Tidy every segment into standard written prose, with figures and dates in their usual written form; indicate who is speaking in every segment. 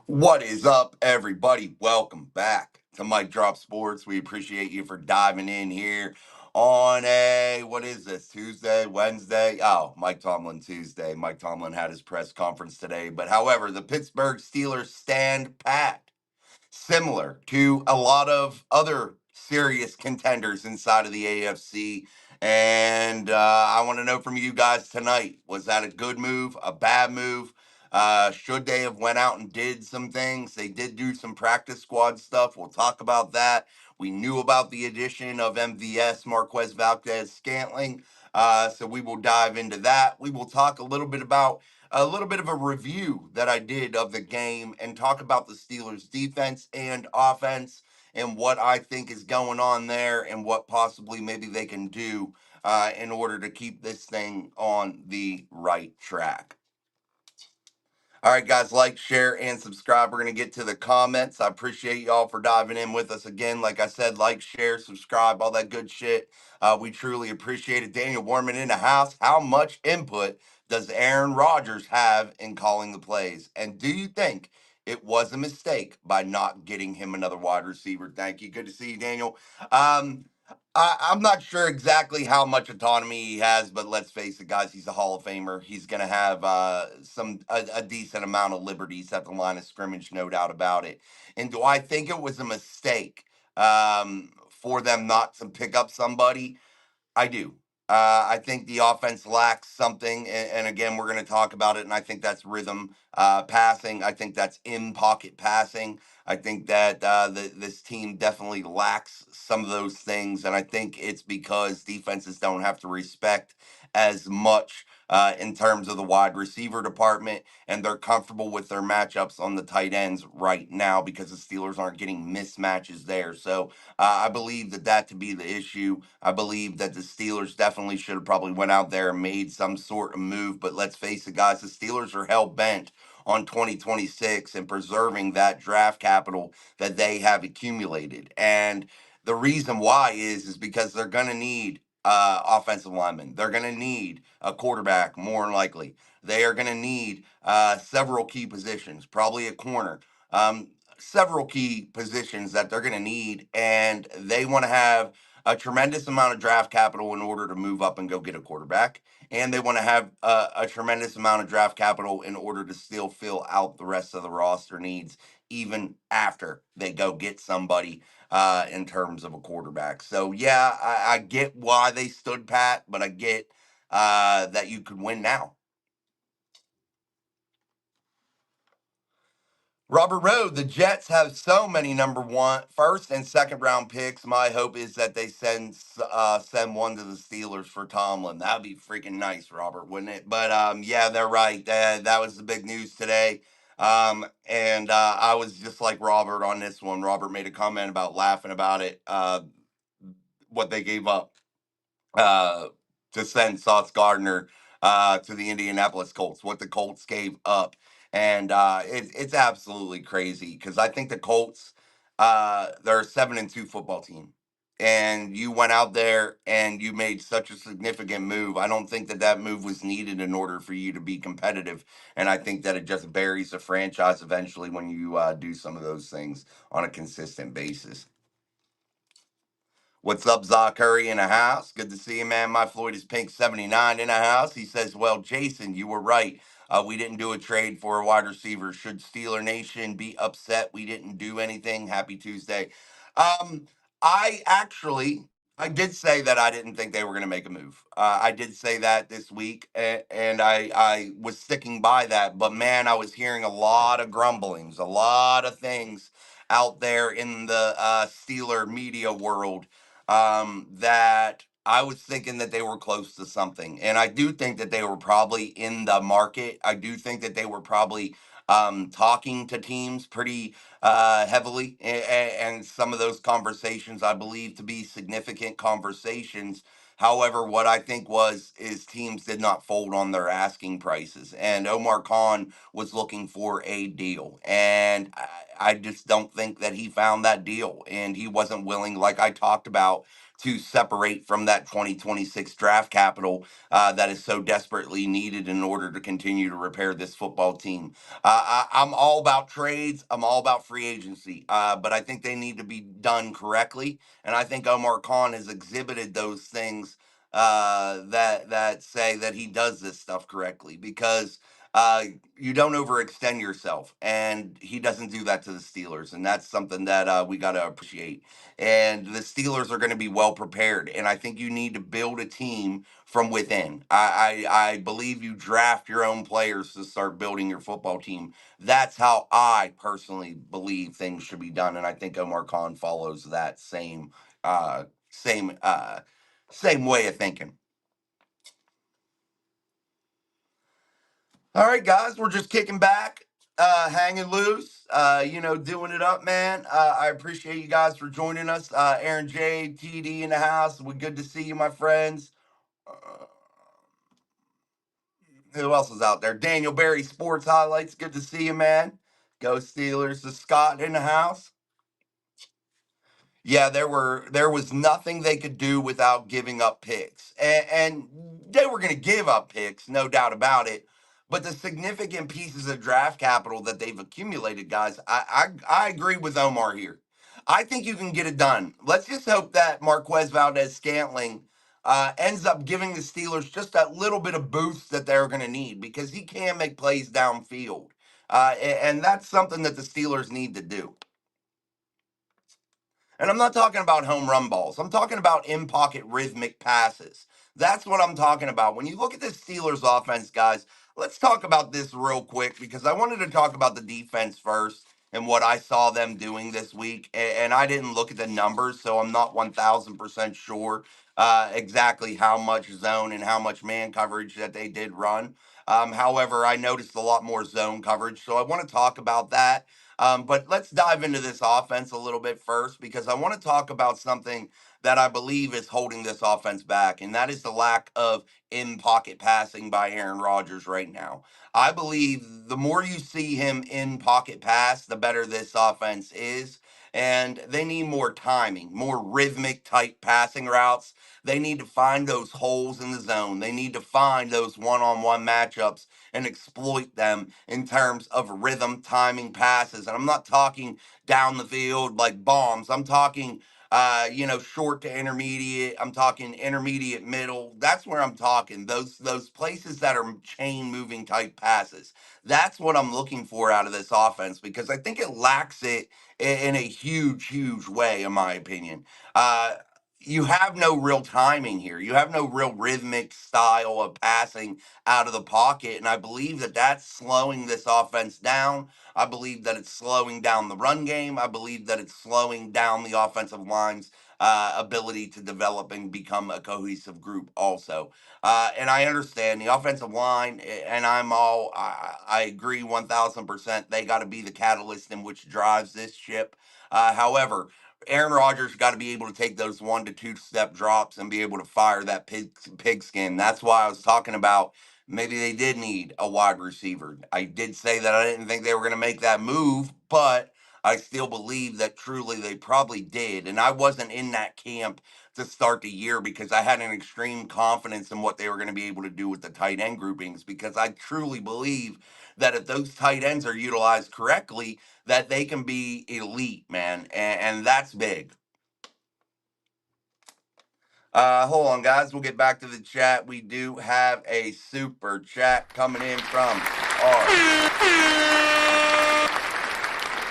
Speaker 1: What is up, everybody? Welcome back to Mike Drop Sports. We appreciate you for diving in here on what is this, Tuesday, Wednesday? Oh, Mike Tomlin Tuesday. Mike Tomlin had his press conference today. But however, the Pittsburgh Steelers stand pat, similar to a lot of other serious contenders inside of the AFC. And I want to know from you guys tonight, was that a good move, a bad move? Should they have went out and did some things? They did do some practice squad stuff. We'll talk about that. We knew about the addition of MVS, Marquez Valdez Scantling. So we will dive into that. We will talk a little bit of a review that I did of the game and talk about the Steelers' defense and offense and what I think is going on there and what possibly maybe they can do in order to keep this thing on the right track. All right, guys, like, share, and subscribe. We're going to get to the comments. I appreciate y'all for diving in with us again. Like I said, like, share, subscribe, all that good shit. We truly appreciate it. Daniel Warman in the house. How much input does Aaron Rodgers have in calling the plays? And do you think it was a mistake by not getting him another wide receiver? Thank you. Good to see you, Daniel. I'm not sure exactly how much autonomy he has, but let's face it, guys, he's a Hall of Famer. He's going to have a decent amount of liberties at the line of scrimmage, no doubt about it. And do I think it was a mistake for them not to pick up somebody? I do. I think the offense lacks something, and again, we're going to talk about it. And I think that's rhythm passing. I think that's in pocket passing. I think that this team definitely lacks some of those things, and I think it's because defenses don't have to respect as much in terms of the wide receiver department, and they're comfortable with their matchups on the tight ends right now because the Steelers aren't getting mismatches there. So I believe that to be the issue. I believe that the Steelers definitely should have probably went out there and made some sort of move. But let's face it, guys, the Steelers are hell bent on 2026 and preserving that draft capital that they have accumulated. And the reason why is because they're going to need offensive linemen. They're going to need a quarterback, more than likely. They are going to need several key positions, probably a corner. Several key positions that they're going to need, and they want to have a tremendous amount of draft capital in order to move up and go get a quarterback. And they want to have a tremendous amount of draft capital in order to still fill out the rest of the roster needs, even after they go get somebody in terms of a quarterback. So, yeah, I get why they stood pat, but I get that you could win now. Robert Rowe, the Jets have so many number one, first and second round picks. My hope is that they send one to the Steelers for Tomlin. That'd be freaking nice, Robert, wouldn't it? But yeah, they're right. That was the big news today. And I was just like Robert on this one. Robert made a comment about laughing about it, what they gave up uh, to send Sauce Gardner to the Indianapolis Colts, what the Colts gave up. And it's absolutely crazy because I think the Colts, they're a 7-2 football team. And you went out there and you made such a significant move. I don't think that move was needed in order for you to be competitive. And I think that it just buries the franchise eventually when you do some of those things on a consistent basis. What's up, Za Curry in the house? Good to see you, man. My Floyd is Pink 79 in the house. He says, well, Jason, you were right. We didn't do a trade for a wide receiver. Should Steeler Nation be upset we didn't do anything? Happy Tuesday. Um, I actually, I did say that I didn't think they were going to make a move. I did say that this week, and I was sticking by that. But man, I was hearing a lot of grumblings, a lot of things out there in the Steeler media world that I was thinking that they were close to something. And I do think that they were probably in the market. I do think that they were probably talking to teams pretty heavily. And some of those conversations I believe to be significant conversations. However, what I think is teams did not fold on their asking prices, and Omar Khan was looking for a deal. And I just don't think that he found that deal, and he wasn't willing, like I talked about, to separate from that 2026 draft capital that is so desperately needed in order to continue to repair this football team. I'm all about trades. I'm all about free agency, but I think they need to be done correctly. And I think Omar Khan has exhibited those things that say that he does this stuff correctly because uh, you don't overextend yourself, and he doesn't do that to the Steelers, and that's something that we got to appreciate. And the Steelers are going to be well prepared, and I think you need to build a team from within. I believe you draft your own players to start building your football team. That's how I personally believe things should be done, and I think Omar Khan follows that same same way of thinking. All right, guys, we're just kicking back, hanging loose, doing it up, man. I appreciate you guys for joining us. Aaron J, TD in the house. We're good to see you, my friends. Uh, who else is out there? Daniel Barry Sports Highlights. Good to see you, man. Go Steelers. The Scott in the house. Yeah, there was nothing they could do without giving up picks, and they were going to give up picks, no doubt about it. But the significant pieces of draft capital that they've accumulated, guys, I agree with Omar here. I think you can get it done. Let's just hope that Marquez Valdez Scantling ends up giving the Steelers just that little bit of boost that they're going to need because he can make plays downfield, and that's something that the Steelers need to do. And I'm not talking about home run balls. I'm talking about in pocket rhythmic passes. That's what I'm talking about. When you look at the Steelers offense, guys, let's talk about this real quick because I wanted to talk about the defense first and what I saw them doing this week. And I didn't look at the numbers, so I'm not 1000% sure exactly how much zone and how much man coverage that they did run. However, I noticed a lot more zone coverage. So I want to talk about that, but let's dive into this offense a little bit first because I want to talk about something that I believe is holding this offense back, and that is the lack of in pocket passing by Aaron Rodgers right now. I believe the more you see him in pocket pass, the better this offense is. And they need more timing, more rhythmic type passing routes. They need to find those holes in the zone. They need to find those one on one matchups and exploit them in terms of rhythm, timing, passes. And I'm not talking down the field like bombs. I'm talking, short to intermediate. I'm talking intermediate middle. That's where I'm talking. Those places that are chain moving type passes. That's what I'm looking for out of this offense because I think it lacks it in a huge, huge way, in my opinion. Uh, you have no real timing here. You have no real rhythmic style of passing out of the pocket. And I believe that that's slowing this offense down. I believe that it's slowing down the run game. I believe that it's slowing down the offensive line's ability to develop and become a cohesive group also. And I understand the offensive line, and I agree 1000%. They got to be the catalyst in which drives this ship. However, Aaron Rodgers got to be able to take those 1 to 2 step drops and be able to fire that pigskin. That's why I was talking about maybe they did need a wide receiver. I did say that I didn't think they were going to make that move, but I still believe that truly they probably did. And I wasn't in that camp to start the year because I had an extreme confidence in what they were going to be able to do with the tight end groupings because I truly believe that if those tight ends are utilized correctly, that they can be elite, man. And that's big. Hold on, guys. We'll get back to the chat. We do have a super chat coming in from our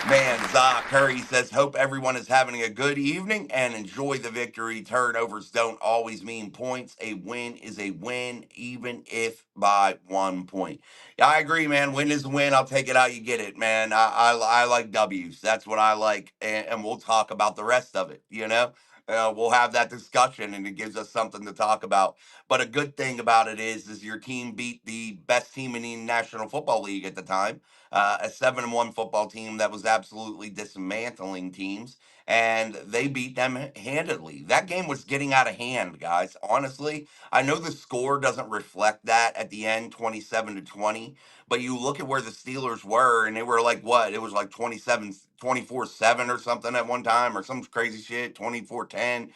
Speaker 1: man, Zach Curry says, hope everyone is having a good evening and enjoy the victory. Turnovers don't always mean points. A win is a win, even if by 1 point. Yeah, I agree, man. Win is a win. I'll take it how you get it, man. I like W's. That's what I like. And we'll talk about the rest of it, you know? We'll have that discussion and it gives us something to talk about. But a good thing about it is your team beat the best team in the National Football League at the time. a 7-1 football team that was absolutely dismantling teams, and they beat them handedly. That game was getting out of hand, guys. Honestly, I know the score doesn't reflect that at the end, 27-20, but you look at where the Steelers were, and they were like, what? It was like 27, 24-7 or something at one time, or some crazy shit, 24-10,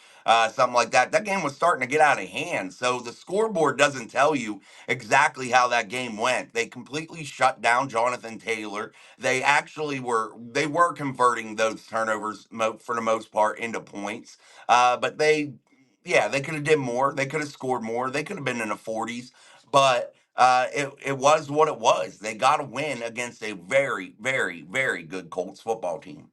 Speaker 1: something like that. That game was starting to get out of hand. So the scoreboard doesn't tell you exactly how that game went. They completely shut down Jonathan Taylor. They were converting those turnovers for the most part into points. But they could have did more. They could have scored more. They could have been in the 40s, but it was what it was. They got a win against a very, very, very good Colts football team.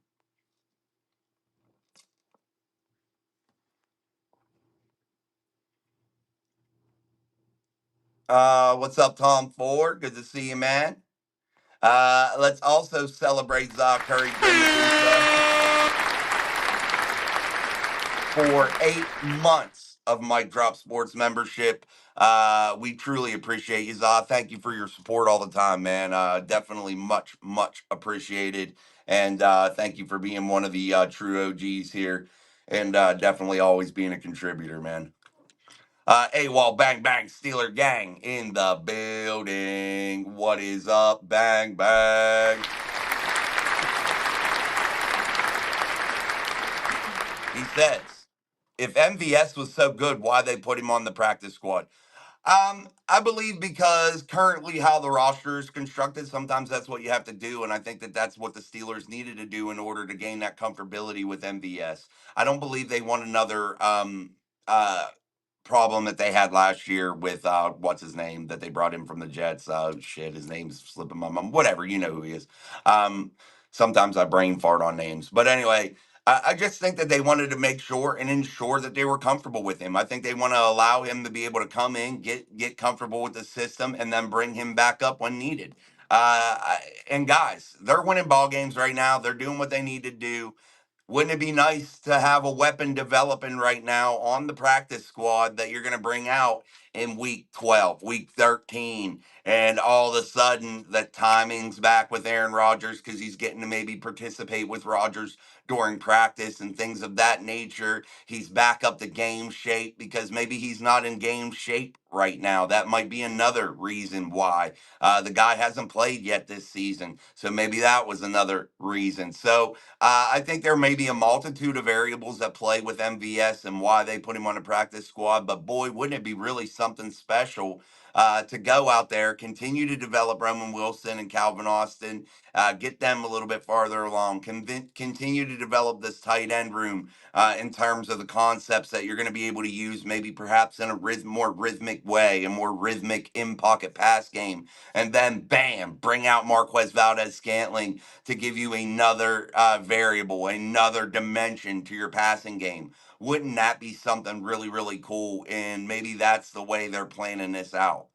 Speaker 1: What's up, Tom Ford? Good to see you, man. Let's also celebrate Curry for 8 months of Mike Drop Sports membership. We truly appreciate you, Za. Thank you for your support all the time, man. Definitely much, much appreciated. And thank you for being one of the true OGs here, and definitely always being a contributor, man. AWOL Bang Bang Steeler Gang in the building. What is up, Bang Bang? He says, if MVS was so good, why they put him on the practice squad? I believe because currently how the roster is constructed, sometimes that's what you have to do, and I think that that's what the Steelers needed to do in order to gain that comfortability with MVS. I don't believe they want another problem that they had last year with what's his name that they brought in from the Jets. Shit, his name's slipping my mind. Whatever, you know who he is. Um, Sometimes I brain fart on names, but anyway. I just think that they wanted to make sure and ensure that they were comfortable with him. I think they want to allow him to be able to come in, get comfortable with the system, and then bring him back up when needed. And guys, they're winning ball games right now. They're doing what they need to do. Wouldn't it be nice to have a weapon developing right now on the practice squad that you're going to bring out in week 12, week 13, and all of a sudden the timing's back with Aaron Rodgers because he's getting to maybe participate with Rodgers during practice and things of that nature. He's back up to game shape because maybe he's not in game shape right now. That might be another reason why. The guy hasn't played yet this season. So maybe that was another reason. So, I think there may be a multitude of variables that play with MVS and why they put him on a practice squad. But boy, wouldn't it be really something special to go out there, continue to develop Roman Wilson and Calvin Austin, get them a little bit farther along, continue to develop this tight end room in terms of the concepts that you're going to be able to use, maybe perhaps in a more rhythmic way, a more rhythmic in pocket pass game. And then, bam, bring out Marquez Valdez Scantling to give you another variable, another dimension to your passing game. Wouldn't that be something really, really cool? And maybe that's the way they're planning this out.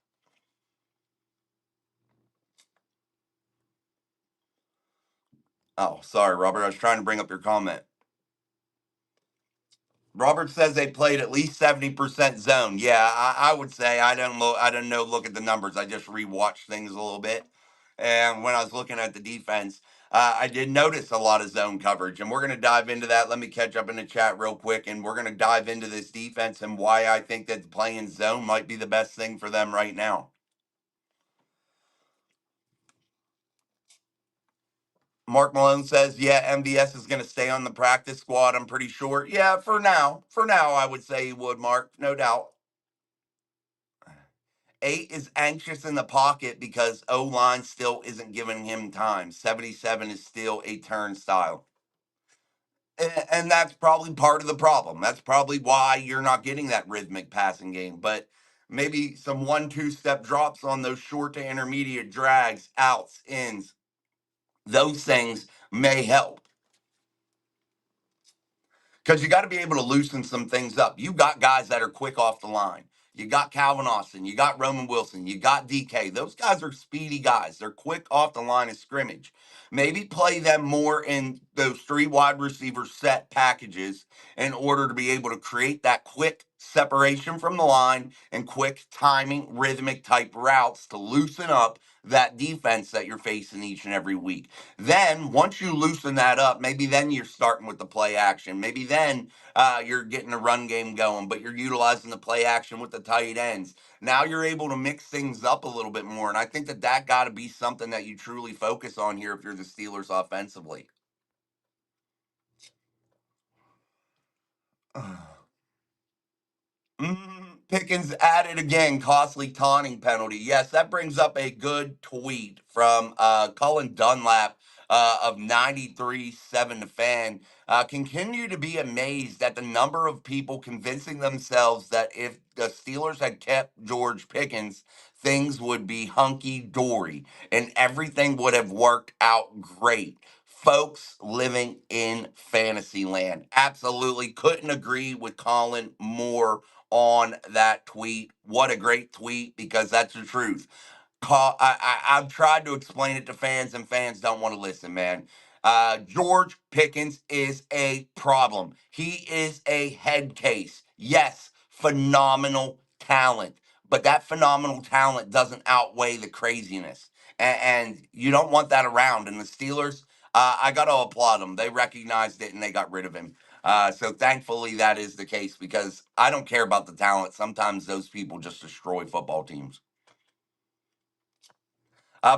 Speaker 1: Oh, sorry, Robert. I was trying to bring up your comment. Robert says they played at least 70% zone. Yeah, I would say I don't know. Look at the numbers. I just rewatched things a little bit, and when I was looking at the defense, I did notice a lot of zone coverage, and we're going to dive into that. Let me catch up in the chat real quick, and we're going to dive into this defense and why I think that playing zone might be the best thing for them right now. Mark Malone says, yeah, MVS is going to stay on the practice squad. I'm pretty sure. Yeah, for now. For now, I would say he would, Mark. No doubt. 8 is anxious in the pocket because O line still isn't giving him time. 77 is still a turnstile. And that's probably part of the problem. That's probably why you're not getting that rhythmic passing game. But maybe some 1-2 step drops on those short to intermediate drags, outs, ins, those things may help. Because you got to be able to loosen some things up. You got guys that are quick off the line. You got Calvin Austin. You got Roman Wilson. You got DK. Those guys are speedy guys. They're quick off the line of scrimmage. Maybe play them more in those 3 wide receiver set packages in order to be able to create that quick separation from the line, and quick timing, rhythmic type routes to loosen up that defense that you're facing each and every week. Then, once you loosen that up, maybe then you're starting with the play action. Maybe then you're getting a run game going, but you're utilizing the play action with the tight ends. Now you're able to mix things up a little bit more. And I think that got to be something that you truly focus on here if you're the Steelers offensively. Pickens added again, costly taunting penalty. Yes, that brings up a good tweet from Cullen Dunlap of 93.7 The Fan. Continue to be amazed at the number of people convincing themselves that if the Steelers had kept George Pickens, things would be hunky dory and everything would have worked out great. Folks living in fantasy land. Absolutely couldn't agree with Colin more on that tweet. What a great tweet, because that's the truth. I've tried to explain it to fans, and fans don't want to listen, man. George Pickens is a problem. He is a head case. Yes, phenomenal talent, but that phenomenal talent doesn't outweigh the craziness. And you don't want that around. And the Steelers, I got to applaud them. They recognized it and they got rid of him. So thankfully that is the case, because I don't care about the talent. Sometimes those people just destroy football teams.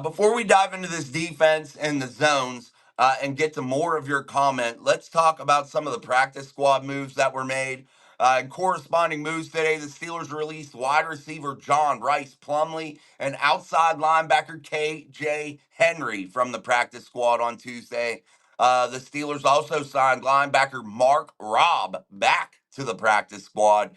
Speaker 1: Before we dive into this defense and the zones and get to more of your comment, let's talk about some of the practice squad moves that were made. In corresponding moves today, the Steelers released wide receiver John Rice Plumlee and outside linebacker KJ Henry from the practice squad on Tuesday. The Steelers also signed linebacker Mark Robb back to the practice squad.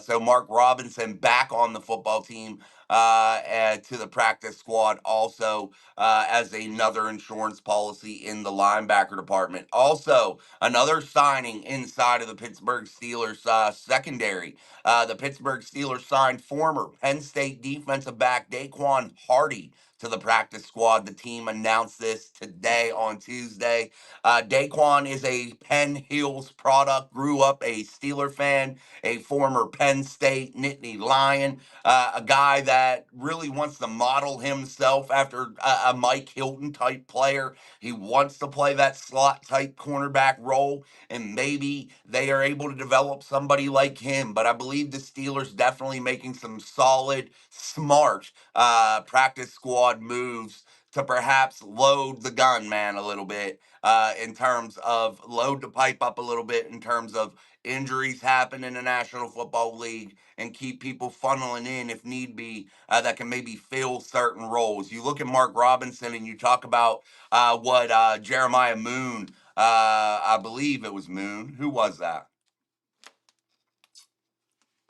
Speaker 1: So Mark Robinson back on the football team to the practice squad also as another insurance policy in the linebacker department. Also, another signing inside of the Pittsburgh Steelers secondary. The Pittsburgh Steelers signed former Penn State defensive back Daquan Hardy to the practice squad. The team announced this today on Tuesday. Daquan is a Penn Hills product, grew up a Steeler fan, a former Penn State Nittany Lion, a guy that really wants to model himself after a Mike Hilton type player. He wants to play that slot type cornerback role, and maybe they are able to develop somebody like him. But I believe the Steelers definitely making some solid, smart practice squad moves to perhaps load the gun, man, a little bit in terms of load the pipe up a little bit in terms of injuries happen in the National Football League and keep people funneling in if need be that can maybe fill certain roles. You look at Mark Robinson and you talk about what Jeremiah Moon, I believe it was Moon. Who was that?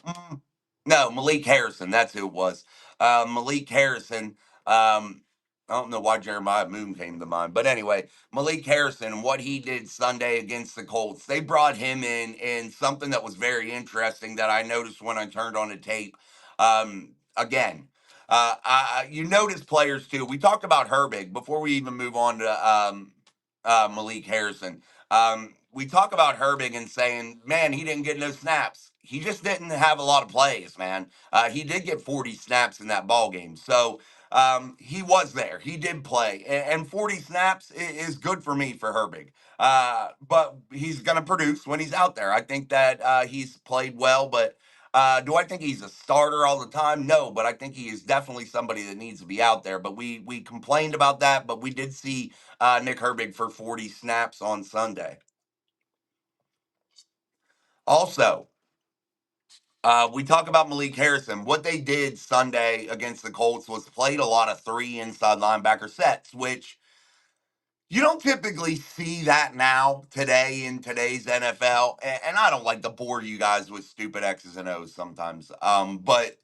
Speaker 1: Mm, no, Malik Harrison. That's who it was. Malik Harrison. I don't know why Jeremiah Moon came to mind, but anyway, Malik Harrison, what he did Sunday against the Colts, they brought him in something that was very interesting that I noticed when I turned on the tape. Again, you notice players too. We talked about Herbig before we even move on to Malik Harrison. We talk about Herbig and saying, man, he didn't get no snaps. He just didn't have a lot of plays, man. He did get 40 snaps in that ball game. So he was there. He did play. And 40 snaps is good for me for Herbig. But he's going to produce when he's out there. I think that he's played well, but do I think he's a starter all the time? No, but I think he is definitely somebody that needs to be out there. But we complained about that, but we did see Nick Herbig for 40 snaps on Sunday. Also, we talk about Malik Harrison. What they did Sunday against the Colts was played a lot of three inside linebacker sets, which you don't typically see that now today in today's NFL. And I don't like to bore you guys with stupid X's and O's sometimes. But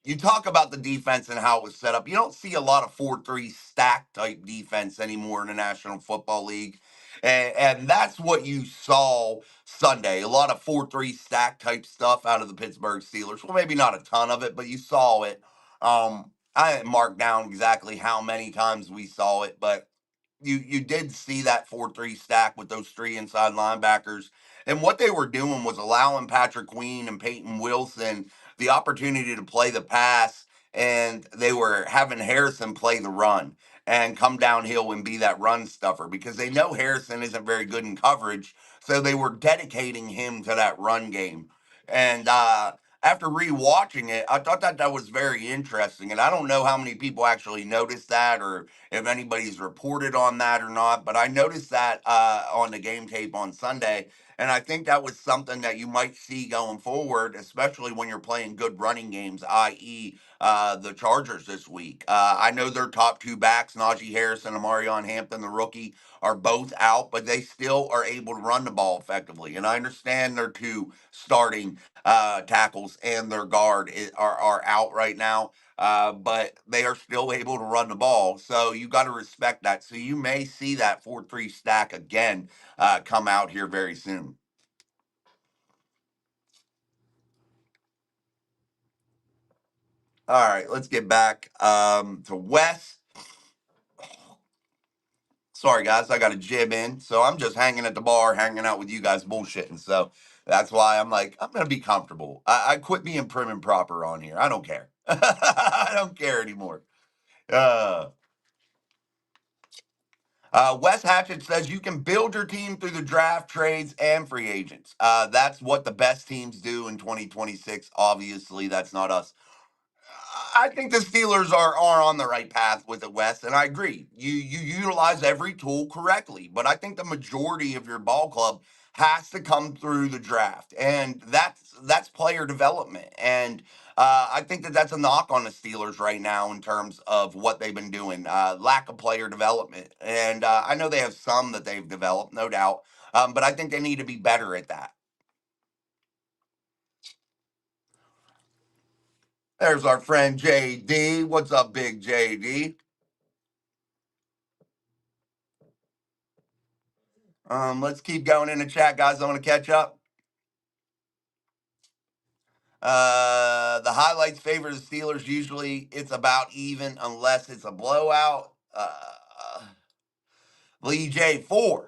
Speaker 1: you talk about the defense and how it was set up. You don't see a lot of 4-3 stack type defense anymore in the National Football League. And that's what you saw Sunday. A lot of 4-3 stack type stuff out of the Pittsburgh Steelers. Well, maybe not a ton of it, but you saw it. I didn't mark down exactly how many times we saw it, but you did see that 4-3 stack with those three inside linebackers. And what they were doing was allowing Patrick Queen and Peyton Wilson the opportunity to play the pass, and they were having Harrison play the run and come downhill and be that run stuffer because they know Harrison isn't very good in coverage. So they were dedicating him to that run game. And after rewatching it, I thought that was very interesting. And I don't know how many people actually noticed that or if anybody's reported on that or not, but I noticed that on the game tape on Sunday. And I think that was something that you might see going forward, especially when you're playing good running games, i.e., the Chargers this week. I know their top two backs, Najee Harris and Amarion Hampton, the rookie, are both out, but they still are able to run the ball effectively. And I understand their two starting tackles and their guard are out right now, but they are still able to run the ball. So you got to respect that. So you may see that 4-3 stack again come out here very soon. All right, let's get back to Wes. Sorry, guys, I got a jib in. So I'm just hanging at the bar, hanging out with you guys, bullshitting. So that's why I'm like, I'm going to be comfortable. I quit being prim and proper on here. I don't care. I don't care anymore. Uh, Wes Hatchett says you can build your team through the draft, trades, and free agents. That's what the best teams do in 2026. Obviously, that's not us. I think the Steelers are on the right path with it, Wes, and I agree. You utilize every tool correctly, but I think the majority of your ball club has to come through the draft, and that's player development. And I think that's a knock on the Steelers right now in terms of what they've been doing, lack of player development. And I know they have some that they've developed, no doubt, but I think they need to be better at that. There's our friend JD. What's up, big JD? Let's keep going in the chat, guys. I want to catch up. The highlights favor the Steelers. Usually it's about even unless it's a blowout. Lee J4.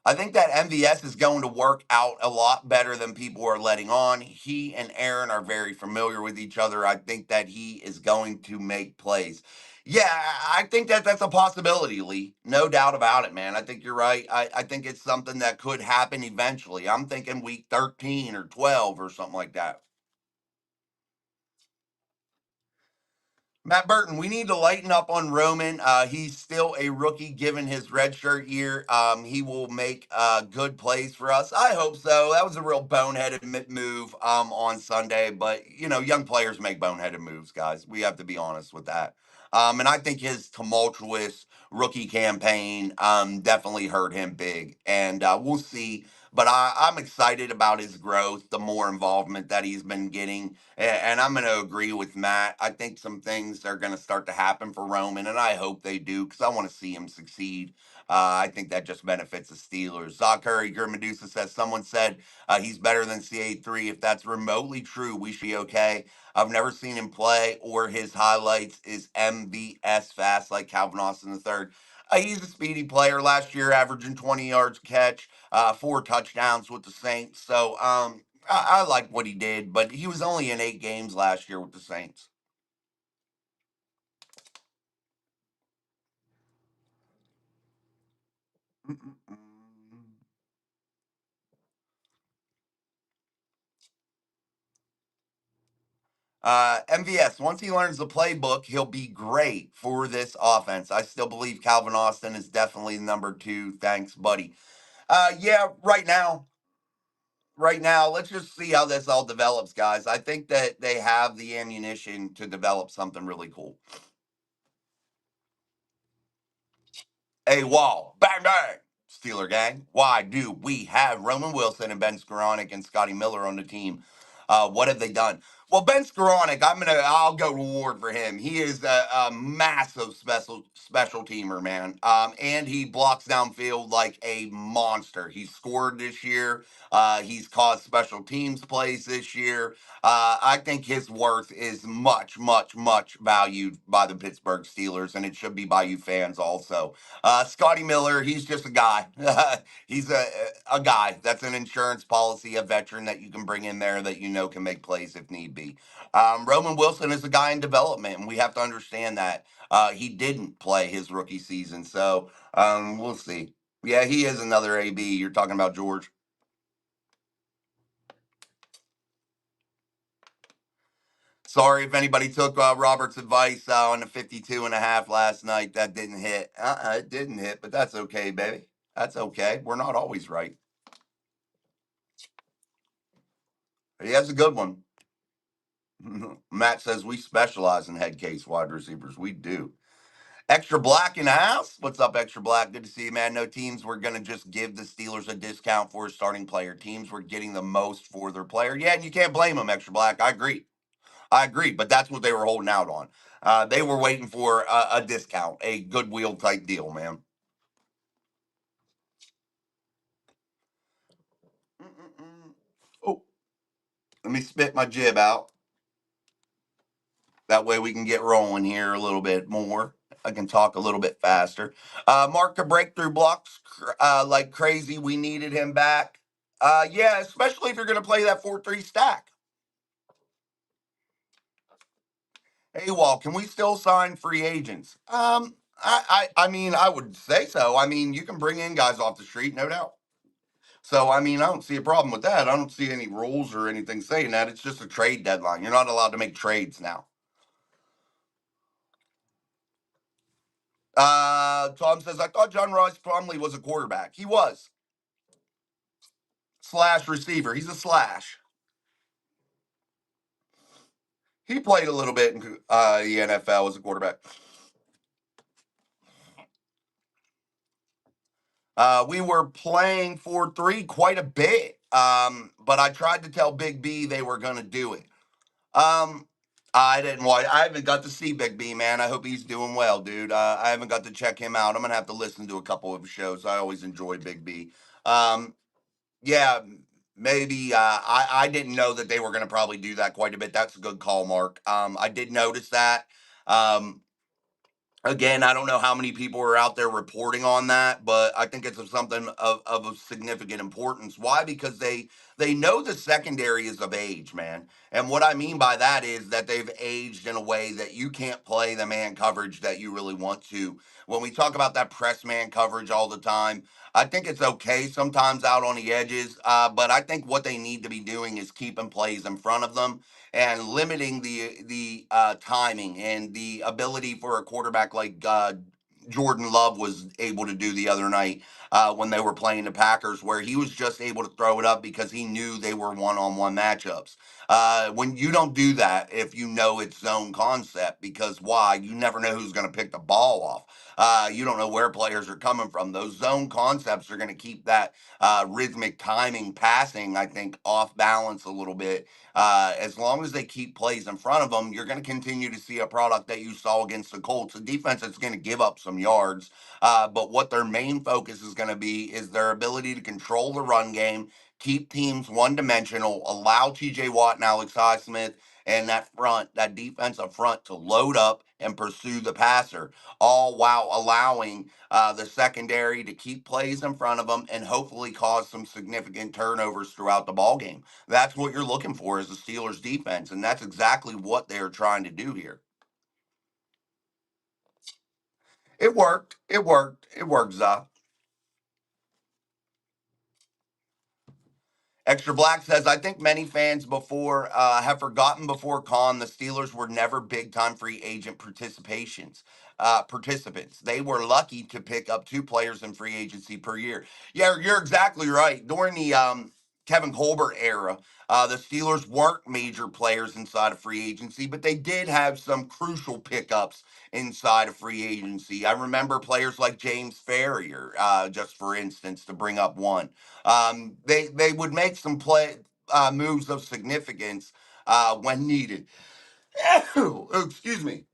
Speaker 1: I think that MVS is going to work out a lot better than people are letting on. He and Aaron are very familiar with each other. I think that he is going to make plays. Yeah, I think that that's a possibility, Lee. No doubt about it, man. I think you're right. I think it's something that could happen eventually. I'm thinking week 13 or 12 or something like that. Matt Burton, we need to lighten up on Roman. He's still a rookie given his redshirt year. He will make good plays for us. I hope so. That was a real boneheaded move on Sunday, but you know, young players make boneheaded moves, guys. We have to be honest with that. And I think his tumultuous rookie campaign definitely hurt him big. And we'll see. But I'm excited about his growth, the more involvement that he's been getting. And I'm going to agree with Matt. I think some things are going to start to happen for Roman, and I hope they do because I want to see him succeed. I think that just benefits the Steelers. Zoc Curry, Grim Medusa says someone said he's better than CA3. If that's remotely true, we should be okay. I've never seen him play or his highlights is MVS fast like Calvin Austin III. He's a speedy player. Last year, averaging 20 yards a catch, 4 touchdowns with the Saints. So I like what he did, but he was only in 8 games last year with the Saints. MVS, once he learns the playbook, he'll be great for this offense. I still believe Calvin Austin is definitely number two. Thanks, buddy. Yeah, right now, let's just see how this all develops, guys. I think that they have the ammunition to develop something really cool. A wall, bang bang. Steeler gang, why do we have Roman Wilson and Ben Skoranek and Scotty Miller on the team? What have they done? Well, Ben Skoranek, I'll go reward for him. He is a massive special teamer, man. And he blocks downfield like a monster. He's scored this year. He's caused special teams plays this year. I think his worth is much, much, much valued by the Pittsburgh Steelers, and it should be by you fans also. Scotty Miller, he's just a guy. He's a guy. That's an insurance policy, a veteran that you can bring in there that you know can make plays if need be. Roman Wilson is a guy in development, and we have to understand that. He didn't play his rookie season, so we'll see. Yeah, he is another AB. You're talking about George. Sorry if anybody took Robert's advice on the 52.5 last night. That didn't hit. It didn't hit, but that's okay, baby. That's okay. We're not always right. He has a good one. Matt says we specialize in head case wide receivers. We do. Extra Black in the house. What's up, Extra Black? Good to see you, man. No teams were going to just give the Steelers a discount for a starting player. Teams were getting the most for their player. Yeah, and you can't blame them, Extra Black. I agree. I agree, but that's what they were holding out on. They were waiting for a discount, a goodwill type deal, man. Mm-mm-mm. Oh, let me spit my jib out. That way we can get rolling here a little bit more. I can talk a little bit faster. Mark a breakthrough blocks like crazy. We needed him back. Yeah, especially if you're going to play that 4-3 stack. Hey, Wall, can we still sign free agents? I mean, I would say so. I mean, you can bring in guys off the street, no doubt. So, I mean, I don't see a problem with that. I don't see any rules or anything saying that. It's just a trade deadline. You're not allowed to make trades now. Tom says, I thought John Ross Plumley was a quarterback. He was. Slash receiver. He's a slash. He played a little bit in the NFL as a quarterback. We were playing 4-3 quite a bit. But I tried to tell Big B they were going to do it. Um, I didn't watch. I haven't got to see Big B, man. I hope he's doing well, dude. I haven't got to check him out. I'm gonna have to listen to a couple of his shows. I always enjoy Big B. Um, yeah, maybe. I didn't know that they were gonna probably do that quite a bit. That's a good call, Mark. I did notice that. Um, Again, I don't know how many people are out there reporting on that, but I think it's of something of a significant importance. Why? Because they know the secondary is of age, man. And what I mean by that is that they've aged in a way that you can't play the man coverage that you really want to. When we talk about that press man coverage all the time, I think it's okay sometimes out on the edges, but I think what they need to be doing is keeping plays in front of them and limiting the timing and the ability for a quarterback like Jordan Love was able to do the other night when they were playing the Packers, where he was just able to throw it up because he knew they were one-on-one matchups. When you don't do that, if you know it's zone concept, because why? You never know who's going to pick the ball off. You don't know where players are coming from. Those zone concepts are going to keep that rhythmic timing passing, I think, off balance a little bit. As long as they keep plays in front of them, you're going to continue to see a product that you saw against the Colts, a defense that's going to give up some yards. But what their main focus is going to be is their ability to control the run game, keep teams one dimensional, allow TJ Watt and Alex Highsmith and that defensive front to load up and pursue the passer, all while allowing the secondary to keep plays in front of them and hopefully cause some significant turnovers throughout the ball game. That's what you're looking for as the Steelers defense, and that's exactly what they're trying to do here. It worked. It worked. It worked, Za. Extra Black says, I think many fans before have forgotten before Khan, the Steelers were never big time free agent participants. They were lucky to pick up two players in free agency per year. Yeah, you're exactly right. During the Kevin Colbert era, the Steelers weren't major players inside of free agency, but they did have some crucial pickups inside of free agency. I remember players like James Farrier, just for instance, to bring up one. They would make some play moves of significance, when needed. Excuse me.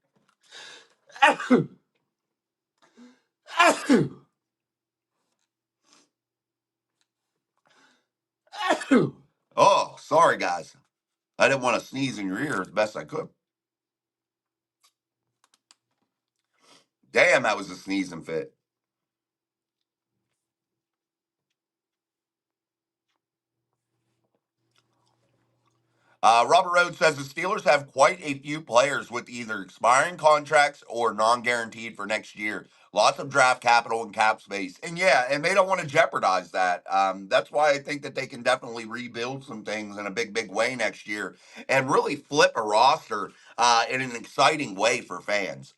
Speaker 1: Oh, sorry, guys. I didn't want to sneeze in your ear as best I could. Damn, that was a sneezing fit. Robert Rhodes says the Steelers have quite a few players with either expiring contracts or non-guaranteed for next year. Lots of draft capital and cap space, and yeah, and they don't want to jeopardize that. That's why I think that they can definitely rebuild some things in a big, big way next year and really flip a roster in an exciting way for fans.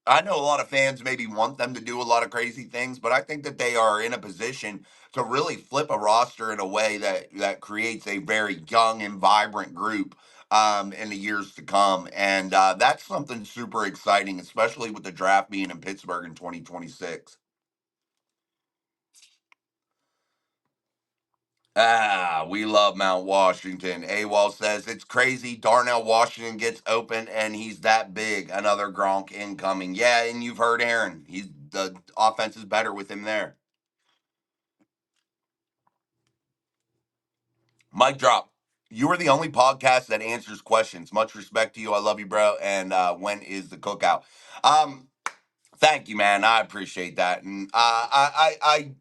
Speaker 1: I know a lot of fans maybe want them to do a lot of crazy things, but I think that they are in a position to really flip a roster in a way that creates a very young and vibrant group in the years to come, and that's something super exciting, especially with the draft being in Pittsburgh in 2026. We love Mount Washington. AWOL says it's crazy. Darnell Washington gets open and he's that big. Another Gronk incoming. Yeah, and you've heard Aaron. He's the offense is better with him there. Mic drop. You are the only podcast that answers questions. Much respect to you. I love you, bro. And when is the cookout? Um, Thank you, man. I appreciate that. And I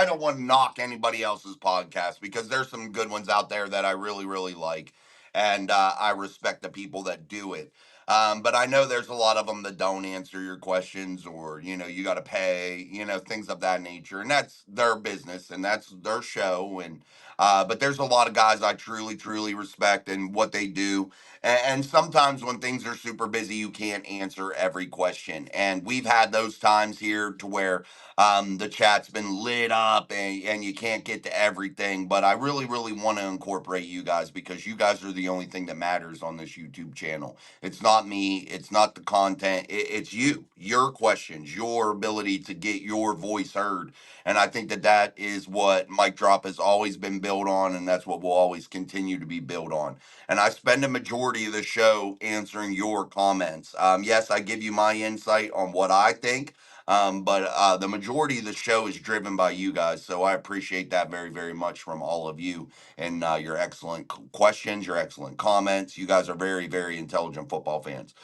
Speaker 1: don't want to knock anybody else's podcast because there's some good ones out there that I really, really like, and I respect the people that do it. But I know there's a lot of them that don't answer your questions, or you got to pay, things of that nature, and that's their business and that's their show. And but there's a lot of guys I truly, truly respect and what they do, and sometimes when things are super busy, you can't answer every question. And we've had those times here to where the chat's been lit up and you can't get to everything. But I really, really want to incorporate you guys because you guys are the only thing that matters on this YouTube channel. It's not me, it's not the content, it's you, your questions, your ability to get your voice heard. And I think that that is what Mic Drop has always been built on, and that's what will always continue to be built on. And I spend a majority of the show answering your comments. Yes, I give you my insight on what I think, but the majority of the show is driven by you guys. So I appreciate that very, very much from all of you and your excellent questions, your excellent comments. You guys are very, very intelligent football fans.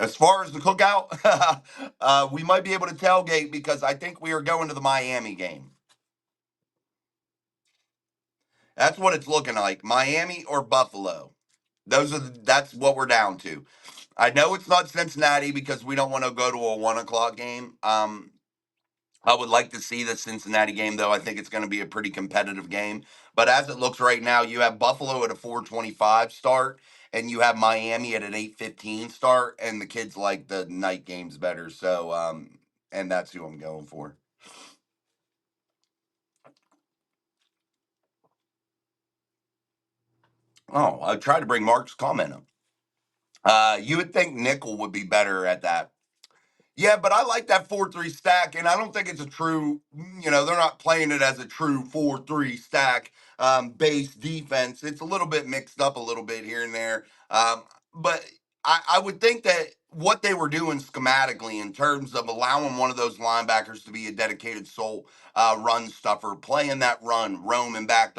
Speaker 1: As far as the cookout, we might be able to tailgate because I think we are going to the Miami game. That's what it's looking like. Miami or Buffalo. That's what we're down to. I know it's not Cincinnati because we don't want to go to a 1 o'clock game. I would like to see the Cincinnati game though. I think it's going to be a pretty competitive game. But as it looks right now, you have Buffalo at a 4:25 start, and you have Miami at an 8:15 start, and the kids like the night games better. So and that's who I'm going for. Oh, I tried to bring Mark's comment up. You would think nickel would be better at that. Yeah, but I like that 4-3 stack, and I don't think it's a true, they're not playing it as a true 4-3 stack base defense. It's a little bit mixed up a little bit here and there. But I would think that what they were doing schematically in terms of allowing one of those linebackers to be a dedicated soul run stuffer, playing that run, roaming back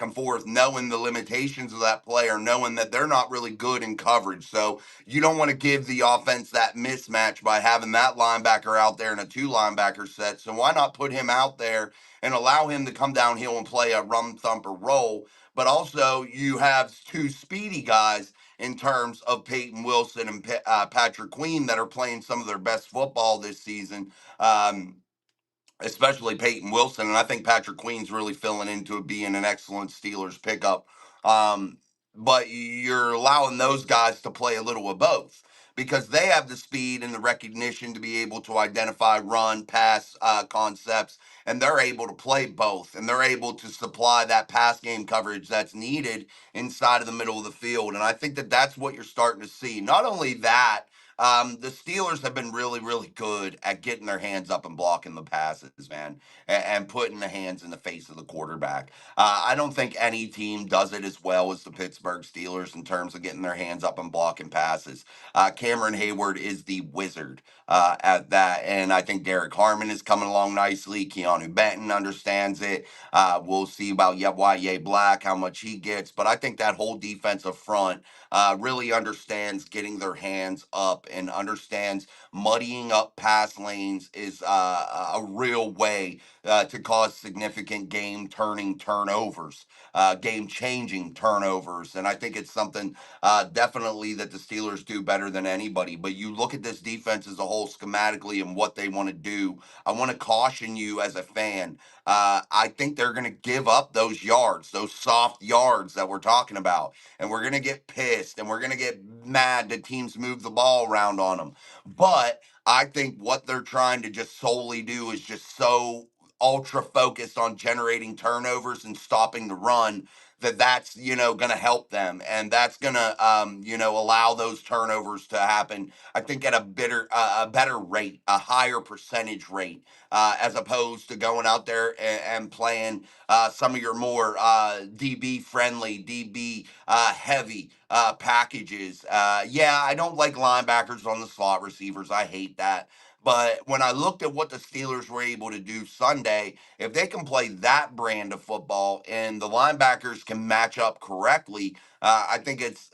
Speaker 1: and forth, knowing the limitations of that player, knowing that they're not really good in coverage. So you don't want to give the offense that mismatch by having that linebacker out there in a two linebacker set. So why not put him out there and allow him to come downhill and play a rum thumper role? But also, you have two speedy guys in terms of Peyton Wilson and Patrick Queen that are playing some of their best football this season. Especially Peyton Wilson, and I think Patrick Queen's really filling into it being an excellent Steelers pickup. Um, but you're allowing those guys to play a little of both because they have the speed and the recognition to be able to identify run, pass concepts, and they're able to play both, and they're able to supply that pass game coverage that's needed inside of the middle of the field. And I think that that's what you're starting to see. Not only that, The Steelers have been really, really good at getting their hands up and blocking the passes, man, and putting the hands in the face of the quarterback. I don't think any team does it as well as the Pittsburgh Steelers in terms of getting their hands up and blocking passes. Cameron Hayward is the wizard at that, and I think Derek Harmon is coming along nicely. Keanu Benton understands it. We'll see about Y.A. Black, how much he gets, but I think that whole defensive front really understands getting their hands up and understands muddying up pass lanes is a real way to cause significant game turning turnovers, game changing turnovers. And I think it's something definitely that the Steelers do better than anybody. But you look at this defense as a whole schematically and what they want to do. I want to caution you as a fan. I think they're going to give up those yards, those soft yards that we're talking about, and we're going to get pissed and we're going to get mad that teams move the ball around on them. But I think what they're trying to just solely do is just so ultra focused on generating turnovers and stopping the run that's going to help them, and that's going to allow those turnovers to happen. I think at a better rate, a higher percentage rate, as opposed to going out there and playing some of your more DB friendly, DB heavy packages. Yeah, I don't like linebackers on the slot receivers. I hate that. But when I looked at what the Steelers were able to do Sunday, if they can play that brand of football and the linebackers can match up correctly, I think it's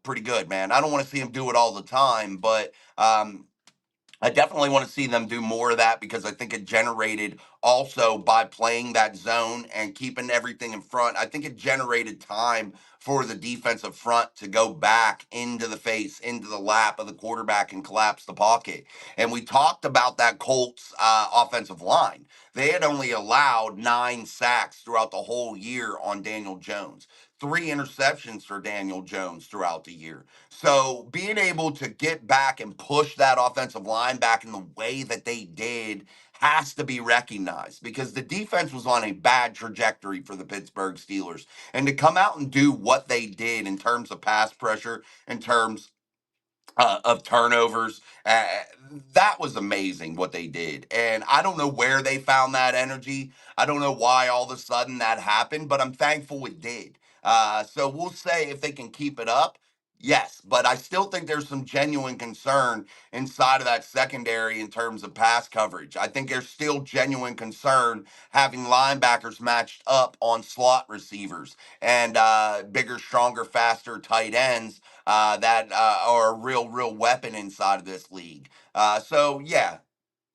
Speaker 1: pretty good, man. I don't want to see them do it all the time, but I definitely want to see them do more of that because I think it generated also by playing that zone and keeping everything in front. I think it generated time for the defensive front to go back into the face, into the lap of the quarterback and collapse the pocket. And we talked about that Colts offensive line. They had only allowed 9 sacks throughout the whole year on Daniel Jones. 3 interceptions for Daniel Jones throughout the year. So being able to get back and push that offensive line back in the way that they did has to be recognized because the defense was on a bad trajectory for the Pittsburgh Steelers. And to come out and do what they did in terms of pass pressure, in terms of turnovers. That was amazing what they did. And I don't know where they found that energy. I don't know why all of a sudden that happened, but I'm thankful it did. So we'll say if they can keep it up, yes. But I still think there's some genuine concern inside of that secondary in terms of pass coverage. I think there's still genuine concern having linebackers matched up on slot receivers and bigger, stronger, faster tight ends that are a real weapon inside of this league. So yeah,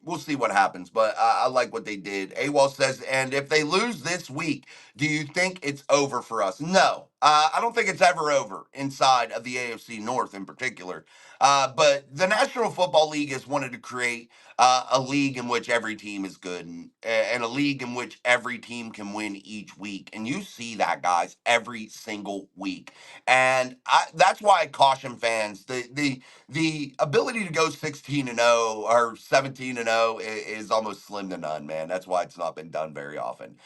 Speaker 1: we'll see what happens, but I like what they did. AWOL says, and if they lose this week, do you think it's over for us? No, I don't think it's ever over inside of the AFC North in particular. But the National Football League has wanted to create a league in which every team is good and a league in which every team can win each week. And you see that, guys, every single week. And that's why I caution fans. The ability to go 16-0 or 17-0 is almost slim to none, man. That's why it's not been done very often.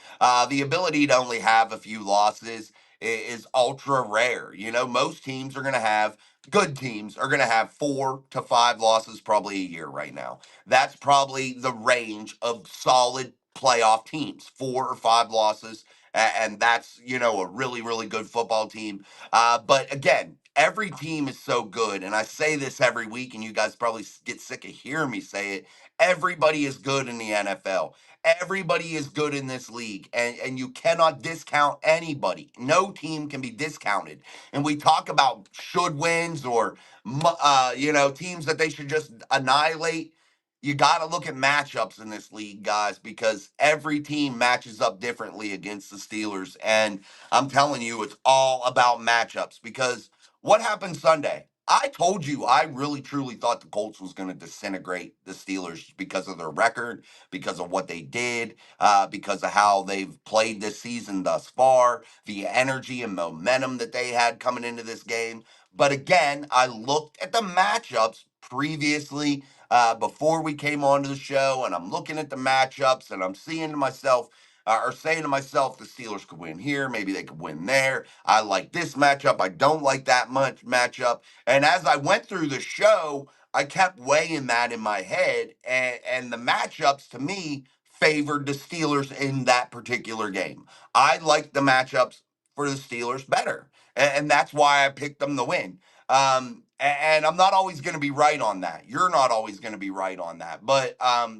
Speaker 1: The ability to only have a few losses is ultra rare. Most teams are going to have good teams are going to have 4 to 5 losses probably a year right now. That's probably the range of solid playoff teams, 4 or 5 losses. And that's, a really, really good football team. But again, every team is so good. And I say this every week, and you guys probably get sick of hearing me say it. Everybody is good in the NFL. Everybody is good in this league. And you cannot discount anybody. No team can be discounted. And we talk about should wins or, teams that they should just annihilate. You got to look at matchups in this league, guys, because every team matches up differently against the Steelers. And I'm telling you, it's all about matchups because what happened Sunday? I told you I really truly thought the Colts was going to disintegrate the Steelers because of their record, because of what they did, because of how they've played this season thus far, the energy and momentum that they had coming into this game. But again, I looked at the matchups previously before we came onto the show, and I'm looking at the matchups and I'm seeing to myself, or saying to myself, the Steelers could win here. Maybe they could win there. I like this matchup. I don't like that much matchup. And as I went through the show, I kept weighing that in my head, and the matchups to me favored the Steelers in that particular game. I liked the matchups for the Steelers better, and that's why I picked them to win. And I'm not always going to be right on that. You're not always going to be right on that, but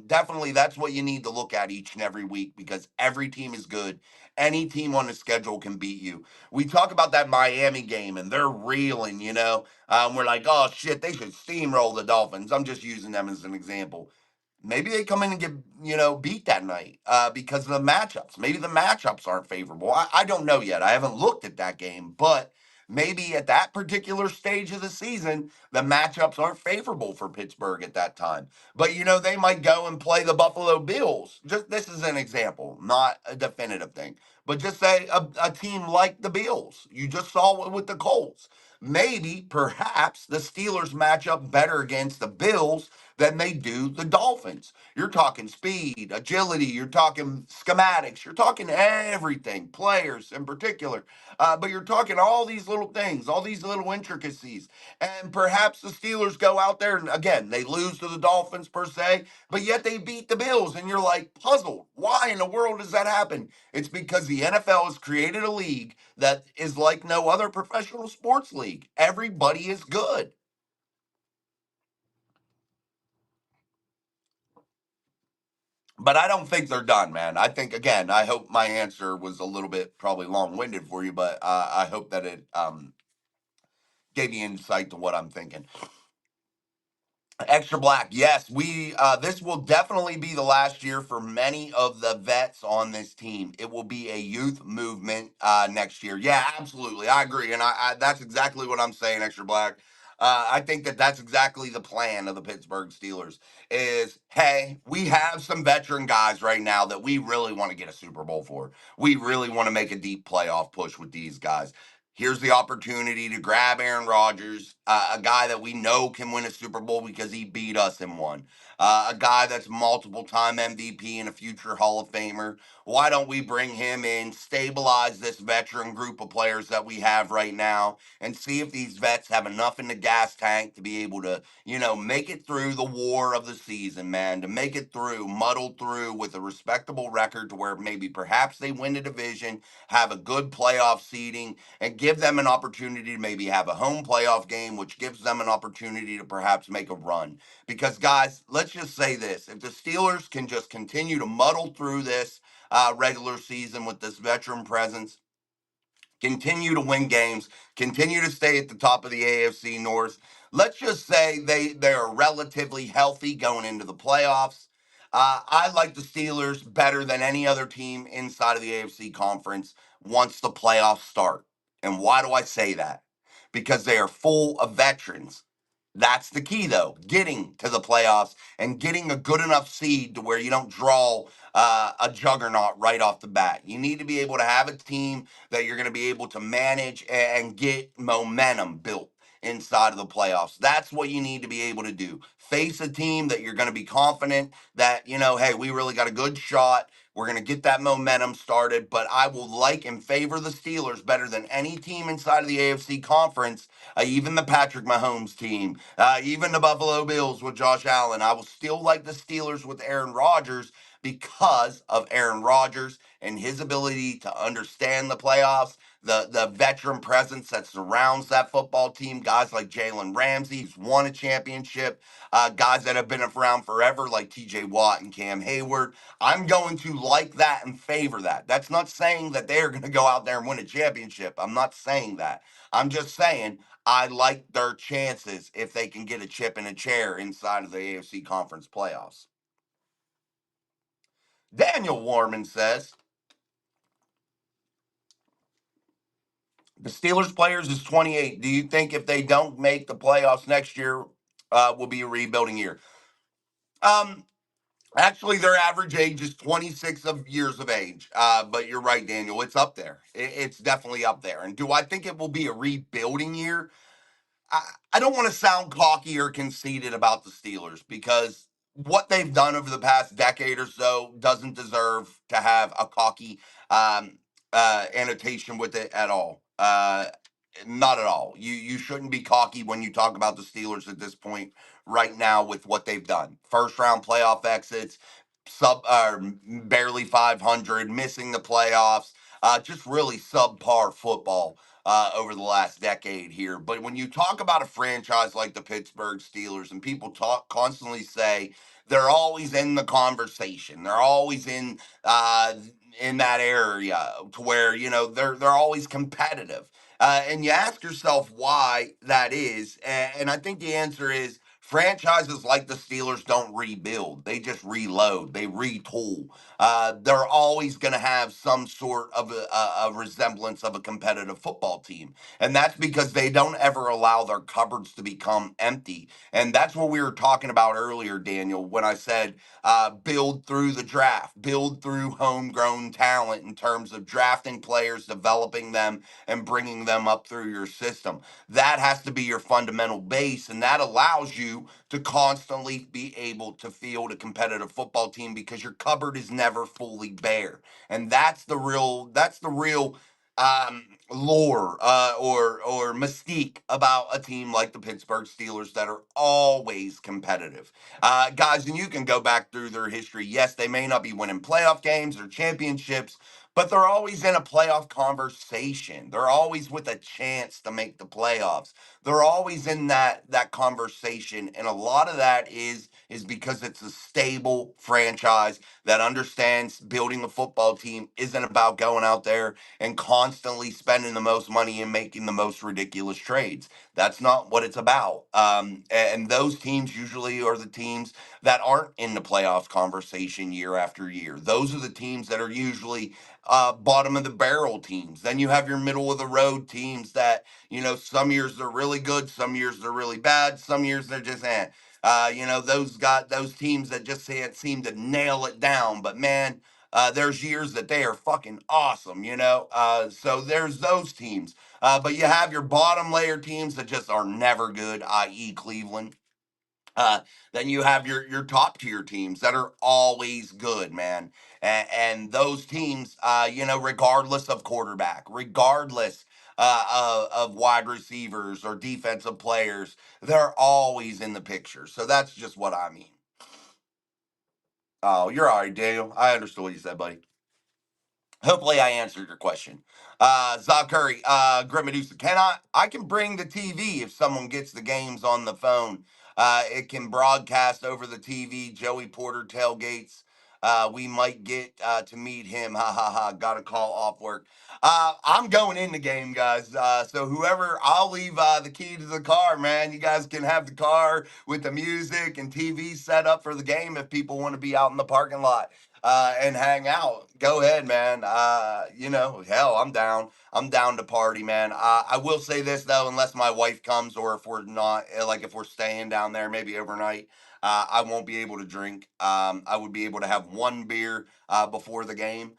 Speaker 1: definitely that's what you need to look at each and every week because every team is good. Any team on the schedule can beat you. We talk about that Miami game, and they're reeling. We're like, oh shit, they should steamroll the Dolphins. I'm just using them as an example. Maybe they come in and get beat that night because of the matchups. Maybe the matchups aren't favorable. I don't know yet. I haven't looked at that game, but maybe at that particular stage of the season, the matchups aren't favorable for Pittsburgh at that time. But they might go and play the Buffalo Bills. Just this is an example, not a definitive thing. But just say a team like the Bills. You just saw it with the Colts. Maybe, perhaps, the Steelers match up better against the Bills than they do the Dolphins. You're talking speed, agility, you're talking schematics, you're talking everything, players in particular. But you're talking all these little things, all these little intricacies. And perhaps the Steelers go out there and, again, they lose to the Dolphins per se, but yet they beat the Bills. And you're like puzzled. Why in the world does that happen? It's because the NFL has created a league that is like no other professional sports league. Everybody is good. But I don't think they're done, man. I think again, I hope my answer was a little bit probably long-winded for you, but I hope that it gave you insight to what I'm thinking. Extra black, yes. We this will definitely be the last year for many of the vets on this team. It will be a youth movement next year. Yeah, absolutely, I agree, and I that's exactly what I'm saying. Extra black. I think that that's exactly the plan of the Pittsburgh Steelers. Is hey, we have some veteran guys right now that we really want to get a Super Bowl for. We really want to make a deep playoff push with these guys. Here's the opportunity to grab Aaron Rodgers, a guy that we know can win a Super Bowl because he beat us in one. A guy that's multiple time MVP and a future Hall of Famer. Why don't we bring him in, stabilize this veteran group of players that we have right now, and see if these vets have enough in the gas tank to be able to, make it through the war of the season, man, to make it through, muddle through with a respectable record to where maybe perhaps they win the division, have a good playoff seeding, and give them an opportunity to maybe have a home playoff game, which gives them an opportunity to perhaps make a run. Because, guys, let's just say this: if the Steelers can just continue to muddle through this regular season with this veteran presence, continue to win games, continue to stay at the top of the AFC North. Let's just say they're relatively healthy going into the playoffs. I like the Steelers better than any other team inside of the AFC conference once the playoffs start. And why do I say that? Because they are full of veterans. That's the key, though, getting to the playoffs and getting a good enough seed to where you don't draw a juggernaut right off the bat. You need to be able to have a team that you're going to be able to manage and get momentum built inside of the playoffs. That's what you need to be able to do. Face a team that you're going to be confident that, hey, we really got a good shot. We're going to get that momentum started, but I will like and favor the Steelers better than any team inside of the AFC conference, even the Patrick Mahomes team, even the Buffalo Bills with Josh Allen. I will still like the Steelers with Aaron Rodgers because of Aaron Rodgers and his ability to understand the playoffs, the veteran presence that surrounds that football team, guys like Jalen Ramsey, who's won a championship, guys that have been around forever like TJ Watt and Cam Hayward. I'm going to like that and favor that. That's not saying that they're going to go out there and win a championship. I'm not saying that. I'm just saying I like their chances if they can get a chip in a chair inside of the AFC conference playoffs. Daniel Warman says, the Steelers players is 28. Do you think if they don't make the playoffs next year, will be a rebuilding year? Um, Actually, their average age is 26 of years of age. But you're right, Daniel. It's up there. It's definitely up there. And do I think it will be a rebuilding year? I, I don't want to sound cocky or conceited about the Steelers because what they've done over the past decade or so doesn't deserve to have a cocky um, annotation with it at all. Not at all. You shouldn't be cocky when you talk about the Steelers at this point right now with what they've done. First round playoff exits, barely 500, missing the playoffs, just really subpar football over the last decade here. But when you talk about a franchise like the Pittsburgh Steelers, and people constantly say they're always in the conversation, they're always in that area to where they're always competitive. And you ask yourself why that is, and I think the answer is franchises like the Steelers don't rebuild; they just reload, they retool. They're always going to have some sort of a resemblance of a competitive football team, and that's because they don't ever allow their cupboards to become empty. And that's what we were talking about earlier, Daniel, when I said build through the draft, build through homegrown talent in terms of drafting players, developing them, and bringing them up through your system. That has to be your fundamental base, and that allows you to constantly be able to field a competitive football team because your cupboard is never fully bare. And that's the real lore or mystique about a team like the Pittsburgh Steelers that are always competitive. Guys, and you can go back through their history. Yes, they may not be winning playoff games or championships, but they're always in a playoff conversation. They're always with a chance to make the playoffs. They're always in that conversation, and a lot of that is because it's a stable franchise that understands building a football team isn't about going out there and constantly spending the most money and making the most ridiculous trades. That's not what it's about. And those teams usually are the teams that aren't in the playoff conversation year after year. Those are the teams that are usually bottom of the barrel teams. Then you have your middle of the road teams that, some years they're really good, some years they're really bad, some years they're just those teams that just can't seem to nail it down. But man, there's years that they are fucking awesome. So there's those teams. But you have your bottom layer teams that just are never good, i.e., Cleveland. Uh, then you have your top tier teams that are always good, man. And those teams, regardless of quarterback, regardless of wide receivers or defensive players, they're always in the picture. So that's just what I mean. Oh, you're all right, Daniel. I understood what you said, buddy. Hopefully I answered your question. Zach Curry, Grim Medusa, I can bring the TV if someone gets the games on the phone. It can broadcast over the TV. Joey Porter tailgates. We might get to meet him. Ha ha ha. Got a call off work. I'm going in the game, guys. So I'll leave the key to the car, man. You guys can have the car with the music and TV set up for the game if people want to be out in the parking lot and hang out. Go ahead, man. Hell, I'm down. I'm down to party, man. I will say this though, unless my wife comes or if we're not, like if we're staying down there, maybe overnight, I won't be able to drink. I would be able to have one beer before the game.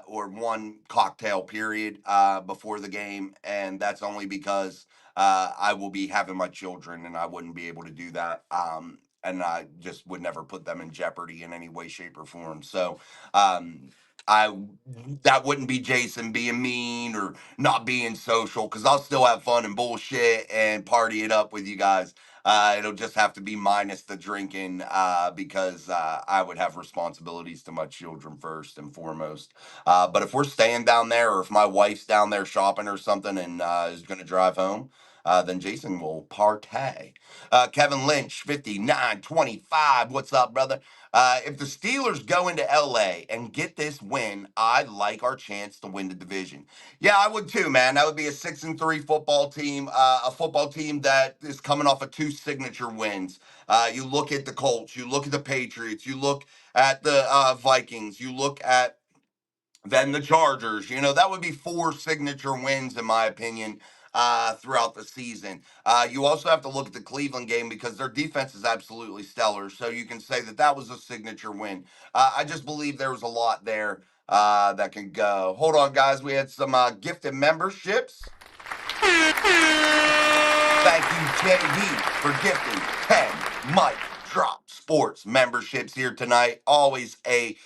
Speaker 1: Or one cocktail period before the game, and that's only because I will be having my children, and I wouldn't be able to do that. And I just would never put them in jeopardy in any way, shape, or form. So, um, I that wouldn't be Jason being mean or not being social because I'll still have fun and bullshit and party it up with you guys. It'll just have to be minus the drinking because I would have responsibilities to my children first and foremost. But if we're staying down there or if my wife's down there shopping or something and is going to drive home, then Jason will partay. Kevin Lynch, 5925. What's up, brother? If the Steelers go into LA and get this win, I like our chance to win the division. Yeah, I would too, man. That would be a 6-3 football team, a football team that is coming off of two signature wins. You look at the Colts, you look at the Patriots, you look at the Vikings, you look at then the Chargers. That would be four signature wins, in my opinion, throughout the season. You also have to look at the Cleveland game because their defense is absolutely stellar. So you can say that was a signature win. I just believe there was a lot there that can go. Hold on, guys. We had some gifted memberships. Thank you, JD, for gifting 10 Mike Drop Sports memberships here tonight. Always a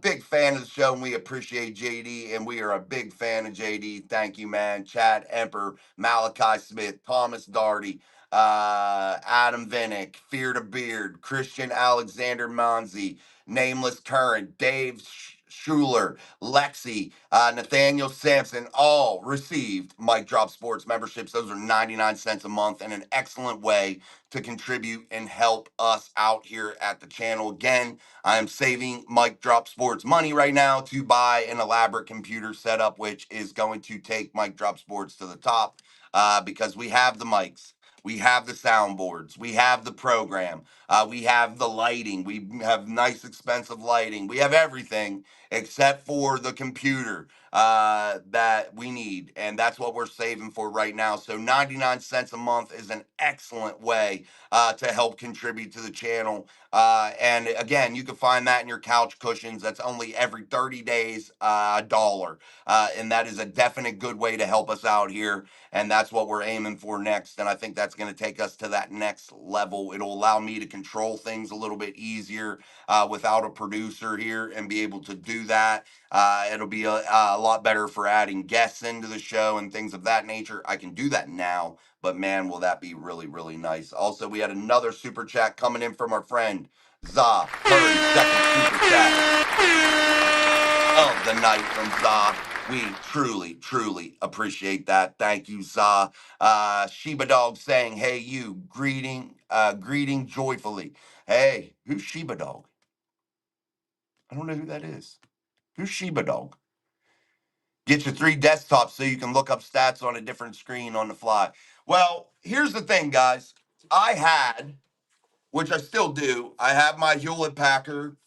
Speaker 1: big fan of the show, and we appreciate JD, and we are a big fan of JD. Thank you, man. Chad Emper, Malachi Smith, Thomas Darty, Adam Vinnick, Fear to Beard, Christian Alexander Monzi, Nameless Current, Dave Schuler, Lexi, Nathaniel Sampson, all received Mike Drop Sports memberships. Those are 99 cents a month and an excellent way to contribute and help us out here at the channel. Again, I am saving Mike Drop Sports money right now to buy an elaborate computer setup, which is going to take Mike Drop Sports to the top because we have the mics. We have the soundboards. We have the program. We have the lighting. We have nice, expensive lighting. We have everything except for the computer that we need. And that's what we're saving for right now. So 99 cents a month is an excellent way to help contribute to the channel. And again, you can find that in your couch cushions. That's only every 30 days, $1. And that is a definite good way to help us out here. And that's what we're aiming for next. And I think that's going to take us to that next level. It'll allow me to control things a little bit easier without a producer here and be able to do that. It'll be a lot better for adding guests into the show and things of that nature. I can do that now, but man, will that be really, really nice. Also, we had another super chat coming in from our friend Za Curry, second super chat of the night from Za. We truly, truly appreciate that. Thank you, Za. Sheba Dog saying, "Hey, you, greeting joyfully." Hey, who's Sheba Dog? I don't know who that is. Who's Sheba Dog? Get your 3 desktops so you can look up stats on a different screen on the fly. Well, here's the thing, guys. I had, which I still do, I have my Hewlett Packard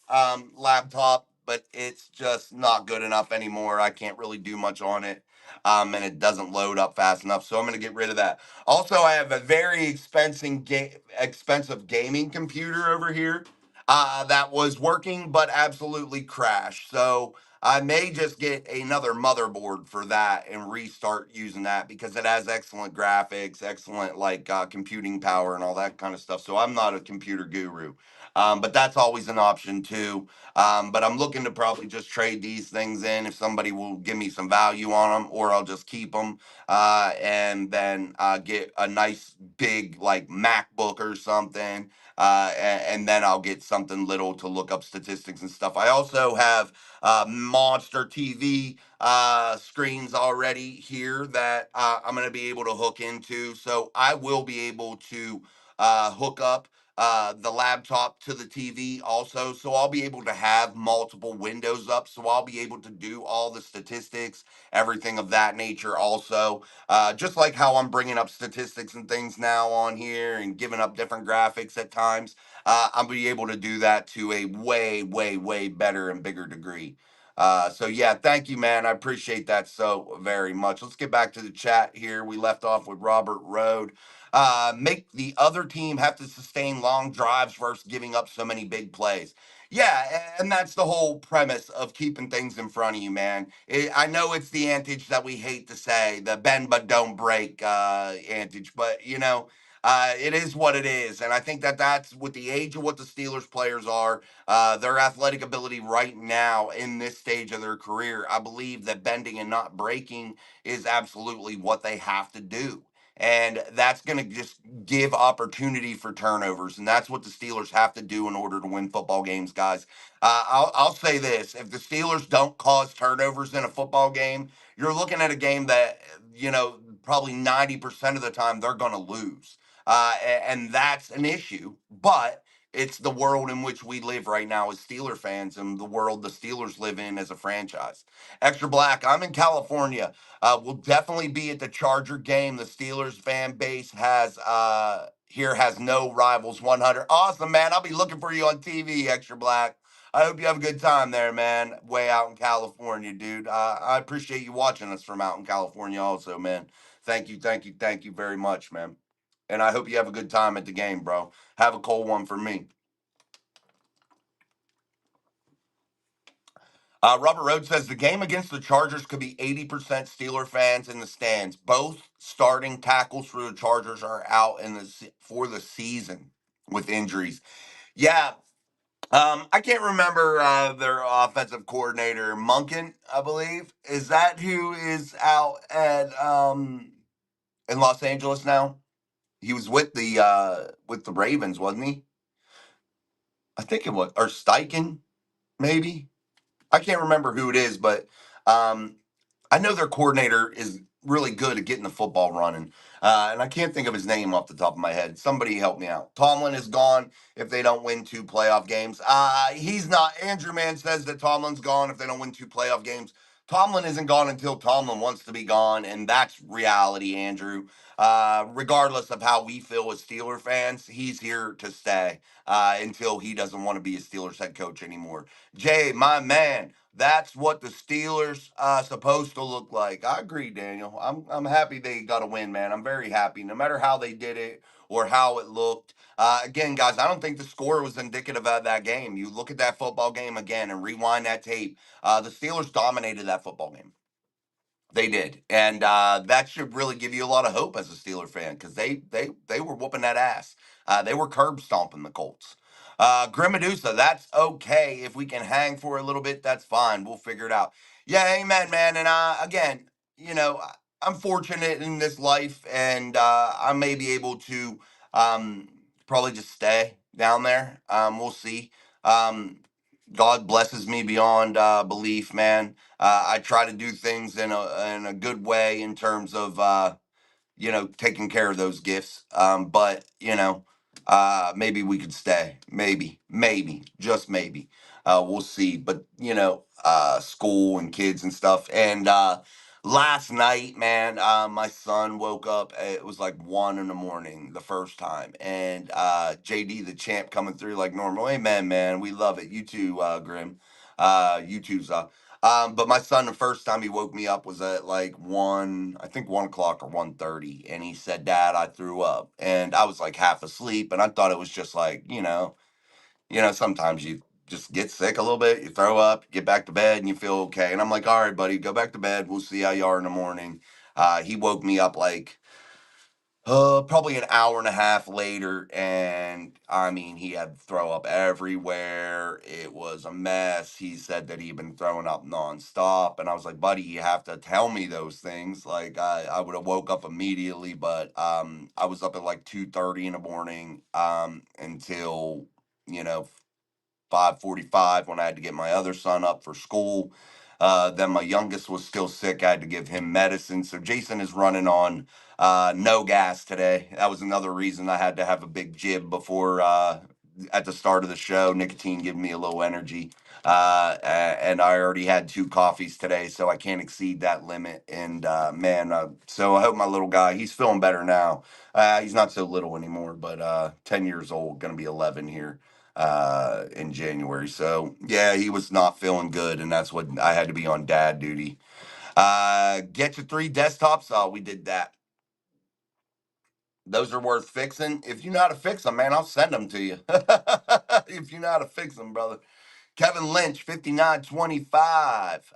Speaker 1: laptop, but it's just not good enough anymore. I can't really do much on it, and it doesn't load up fast enough. So I'm going to get rid of that. Also, I have a very expensive gaming computer over here that was working but absolutely crashed. So I may just get another motherboard for that and restart using that because it has excellent graphics, excellent computing power and all that kind of stuff. So I'm not a computer guru, but that's always an option too. But I'm looking to probably just trade these things in if somebody will give me some value on them, or I'll just keep them and then get a nice big like MacBook or something. And then I'll get something little to look up statistics and stuff. I also have monster TV screens already here that I'm going to be able to hook into. So I will be able to hook up the laptop to the TV also. So I'll be able to have multiple windows up. So I'll be able to do all the statistics, everything of that nature also. Just like how I'm bringing up statistics and things now on here and giving up different graphics at times. I'll be able to do that to a way, way, way better and bigger degree. So yeah, thank you, man. I appreciate that so very much. Let's get back to the chat here. We left off with Robert Road. Make the other team have to sustain long drives versus giving up so many big plays. Yeah, and that's the whole premise of keeping things in front of you, man. I know it's the antage that we hate to say, the bend but don't break antage, but it is what it is. And I think that that's with the age of what the Steelers players are, their athletic ability right now in this stage of their career. I believe that bending and not breaking is absolutely what they have to do. And that's going to just give opportunity for turnovers. And that's what the Steelers have to do in order to win football games, guys. I'll say this. If the Steelers don't cause turnovers in a football game, you're looking at a game that, probably 90% of the time they're going to lose. And that's an issue. But it's the world in which we live right now as Steeler fans and the world the Steelers live in as a franchise. Extra Black, I'm in California. We'll definitely be at the Charger game. The Steelers fan base has no rivals 100. Awesome, man. I'll be looking for you on TV, Extra Black. I hope you have a good time there, man. Way out in California, dude. I appreciate you watching us from out in California also, man. Thank you, thank you, thank you very much, man. And I hope you have a good time at the game, bro. Have a cold one for me. Robert Rhodes says the game against the Chargers could be 80% Steeler fans in the stands. Both starting tackles for the Chargers are out for the season with injuries. Yeah, I can't remember their offensive coordinator, Munkin, I believe. Is that who is out at in Los Angeles now? He was with the Ravens, wasn't he? I think it was, or Steichen, maybe. I can't remember who it is, but um, I know their coordinator is really good at getting the football running. And I can't think of his name off the top of my head. Somebody help me out. Tomlin is gone if they don't win 2 playoff games. He's not. Andrew Mann says that Tomlin's gone if they don't win 2 playoff games. Tomlin isn't gone until Tomlin wants to be gone, and that's reality, Andrew. Regardless of how we feel as Steeler fans, he's here to stay until he doesn't want to be a Steelers head coach anymore. Jay, my man, that's what the Steelers supposed to look like. I agree, Daniel. I'm happy they got a win, man. I'm very happy, no matter how they did it or how it looked. Again, guys, I don't think the score was indicative of that game. You look at that football game again and rewind that tape. The Steelers dominated that football game. They did, and that should really give you a lot of hope as a Steeler fan because they were whooping that ass. They were curb stomping the Colts. Grim Medusa, that's okay if we can hang for a little bit. That's fine. We'll figure it out. Yeah, amen, man. And again, I'm fortunate in this life, and I may be able to um, probably just stay down there. We'll see. Um, God blesses me beyond belief, man. I try to do things in a good way in terms of taking care of those gifts. But maybe we could stay. Maybe, just maybe. We'll see. But school and kids and stuff. And last night, man, my son woke up. It was like 1 in the morning the first time, and JD the champ coming through like normal. Amen, man. We love it. You too, Grim. You too, but my son, the first time he woke me up was at like I think 1 o'clock or 1:30, and he said, "Dad, I threw up," and I was like half asleep, and I thought it was just like sometimes you just get sick a little bit, you throw up, get back to bed, and you feel okay. And I'm like, "All right, buddy, go back to bed. We'll see how you are in the morning." He woke me up like probably an hour and a half later, and I mean, he had throw up everywhere. It was a mess. He said that he'd been throwing up nonstop, and I was like, "Buddy, you have to tell me those things." Like, I would have woke up immediately, but I was up at like 2:30 in the morning until you know 5:45 when I had to get my other son up for school. Then my youngest was still sick. I had to give him medicine. So Jason is running on no gas today. That was another reason I had to have a big jib before at the start of the show. Nicotine giving me a little energy. And I already had 2 coffees today, so I can't exceed that limit. And man, so I hope my little guy, he's feeling better now. He's not so little anymore, but 10 years old, going to be 11 here in January. So yeah, he was not feeling good, and that's what I had to be on dad duty. Get your 3 desktops. Oh, we did that. Those are worth fixing. If you know how to fix them, man, I'll send them to you. If you know how to fix them, brother. Kevin Lynch, 5925.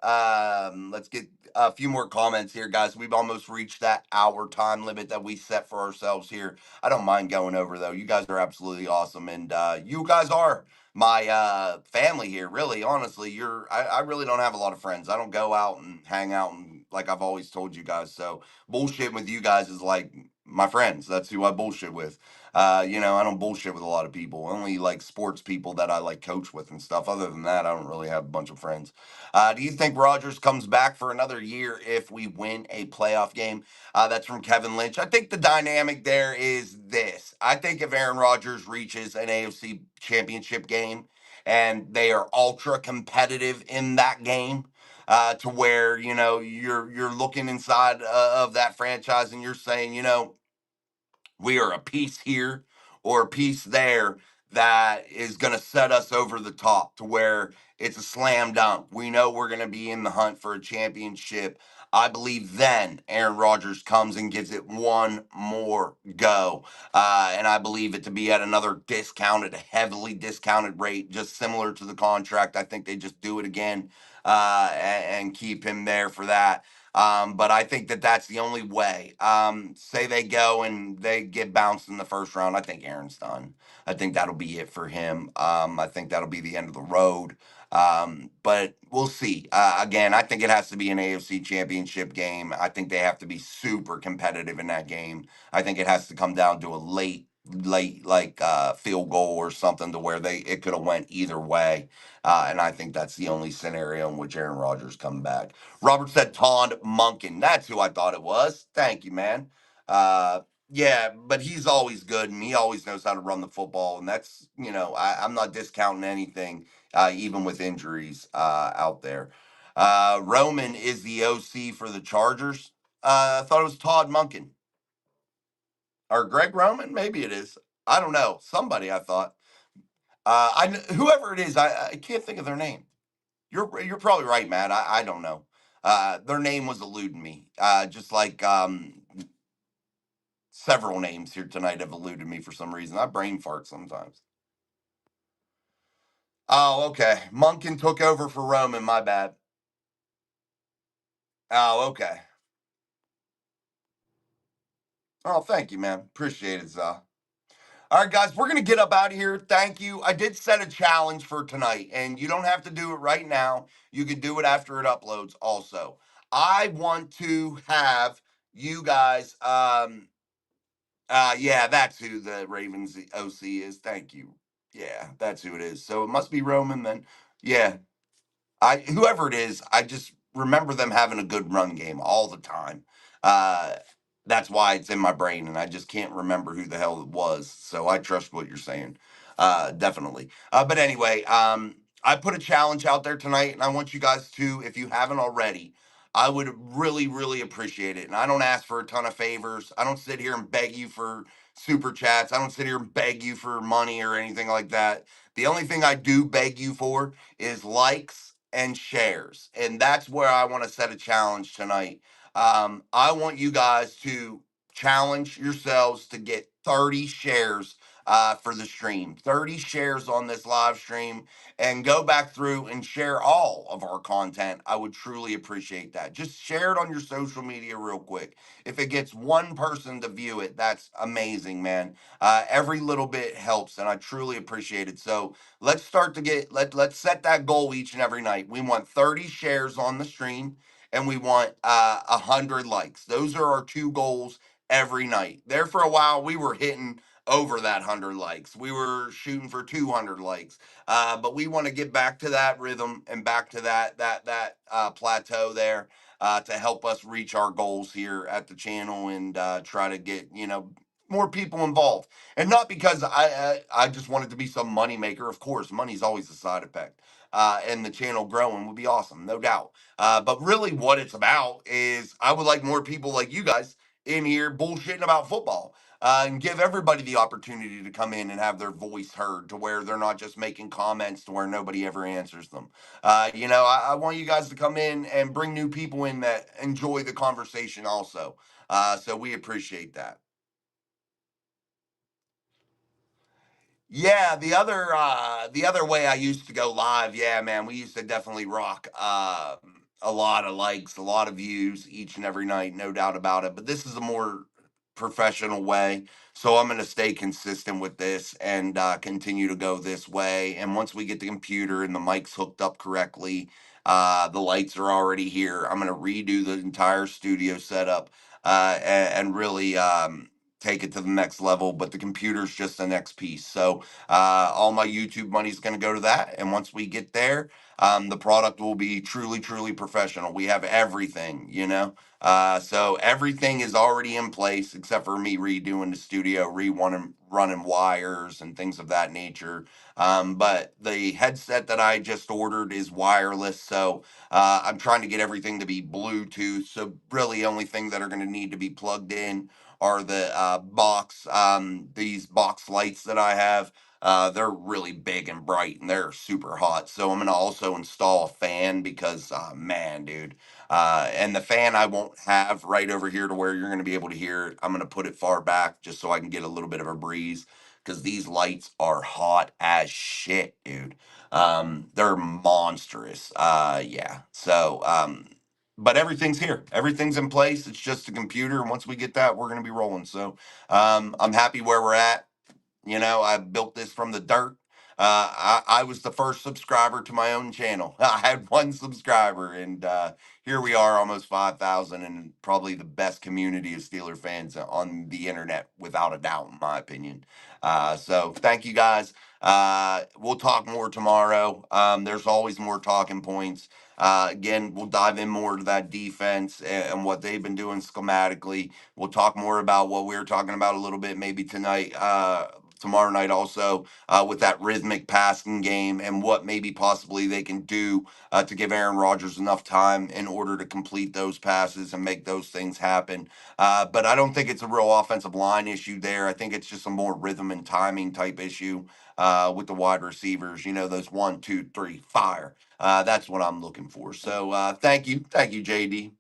Speaker 1: Let's get a few more comments here, guys. We've almost reached that hour time limit that we set for ourselves here. I don't mind going over, though. You guys are absolutely awesome. And you guys are my family here, really. Honestly, I really don't have a lot of friends. I don't go out and hang out and like I've always told you guys. So bullshit with you guys is like my friends. That's who I bullshit with. I don't bullshit with a lot of people. Only like sports people that I like coach with and stuff. Other than that, I don't really have a bunch of friends. Do you think Rodgers comes back for another year if we win a playoff game? That's from Kevin Lynch. I think the dynamic there is this. I think if Aaron Rodgers reaches an AFC championship game and they are ultra competitive in that game, to where you're looking inside of that franchise and you're saying, we are a piece here or a piece there that is going to set us over the top to where it's a slam dunk. We know we're going to be in the hunt for a championship. I believe then Aaron Rodgers comes and gives it one more go. And I believe it to be at another discounted, heavily discounted rate, just similar to the contract. I think they just do it again and keep him there for that. But I think that that's the only way. Say they go and they get bounced in the first round. I think Aaron's done. I think that'll be it for him. I think that'll be the end of the road. But we'll see. Again, I think it has to be an AFC championship game. I think they have to be super competitive in that game. I think it has to come down to a late like field goal or something to where they it could have went either way. And I think that's the only scenario in which Aaron Rodgers come back. Robert said Todd Monken. That's who I thought it was. Thank you, man. Uh, yeah, but he's always good and he always knows how to run the football. And that's, I'm not discounting anything, even with injuries out there. Roman is the OC for the Chargers. I thought it was Todd Monken or Greg Roman. Maybe it is. I don't know. Somebody I thought. Whoever it is, I can't think of their name. You're probably right, Matt. I don't know. Their name was eluding me. Just like several names here tonight have eluded me for some reason. I brain fart sometimes. Oh, okay. Monken took over for Roman. My bad. Oh, okay. Oh, thank you, man. Appreciate it, Zah. All right, guys, we're going to get up out of here. Thank you. I did set a challenge for tonight, and you don't have to do it right now. You can do it after it uploads also. I want to have you guys, yeah, that's who the Ravens OC is. Thank you. Yeah, that's who it is. So it must be Roman then. Yeah, whoever it is, I just remember them having a good run game all the time. Uh, that's why it's in my brain, and I just can't remember who the hell it was. So I trust what you're saying, definitely. But anyway, I put a challenge out there tonight, and I want you guys to, if you haven't already, I would really, really appreciate it. And I don't ask for a ton of favors. I don't sit here and beg you for super chats. I don't sit here and beg you for money or anything like that. The only thing I do beg you for is likes and shares. And that's where I want to set a challenge tonight. I want you guys to challenge yourselves to get 30 shares for the stream, 30 shares on this live stream, and go back through and share all of our content. I would truly appreciate that. Just share it on your social media real quick. If it gets one person to view it, that's amazing, man. Every little bit helps, and I truly appreciate it. So let's start to let's set that goal each and every night. We want 30 shares on the stream and we want 100 likes. Those are our two goals every night. There for a while we were hitting over that 100 likes. We were shooting for 200 likes. But we want to get back to that rhythm and back to that plateau there. To help us reach our goals here at the channel and try to get more people involved. And not because I just want it to be some money maker. Of course, money's always a side effect. And the channel growing would be awesome, no doubt. But really, what it's about is I would like more people like you guys in here bullshitting about football. And give everybody the opportunity to come in and have their voice heard to where they're not just making comments to where nobody ever answers them. I want you guys to come in and bring new people in that enjoy the conversation also. So we appreciate that. Yeah, the other way I used to go live, yeah, man, we used to definitely rock a lot of likes, a lot of views each and every night, no doubt about it. But this is a more professional way. So I'm gonna stay consistent with this and continue to go this way. And once we get the computer and the mics hooked up correctly, the lights are already here. I'm gonna redo the entire studio setup and really take it to the next level, but the computer's just the next piece. So all my YouTube money is going to go to that. And once we get there, the product will be truly, truly professional. We have everything. So everything is already in place except for me redoing the studio, running wires and things of that nature. But the headset that I just ordered is wireless. So I'm trying to get everything to be Bluetooth. So really, only thing that are going to need to be plugged in are the these box lights that I have. They're really big and bright and they're super hot. So I'm going to also install a fan because, man, dude. And the fan I won't have right over here to where you're going to be able to hear it. I'm going to put it far back just so I can get a little bit of a breeze because these lights are hot as shit, dude. They're monstrous. Yeah. So, but everything's here. Everything's in place. It's just a computer, and once we get that, we're going to be rolling. So I'm happy where we're at. I built this from the dirt. I was the first subscriber to my own channel. I had one subscriber, and here we are, almost 5,000, and probably the best community of Steeler fans on the internet, without a doubt, in my opinion. So thank you guys. We'll talk more tomorrow. There's always more talking points. Again, we'll dive in more to that defense and what they've been doing schematically. We'll talk more about what we were talking about a little bit maybe tonight, tomorrow night also, with that rhythmic passing game and what maybe possibly they can do to give Aaron Rodgers enough time in order to complete those passes and make those things happen. But I don't think it's a real offensive line issue there. I think it's just a more rhythm and timing type issue with the wide receivers. You know, those 1, 2, 3, fire. That's what I'm looking for. So thank you, JD.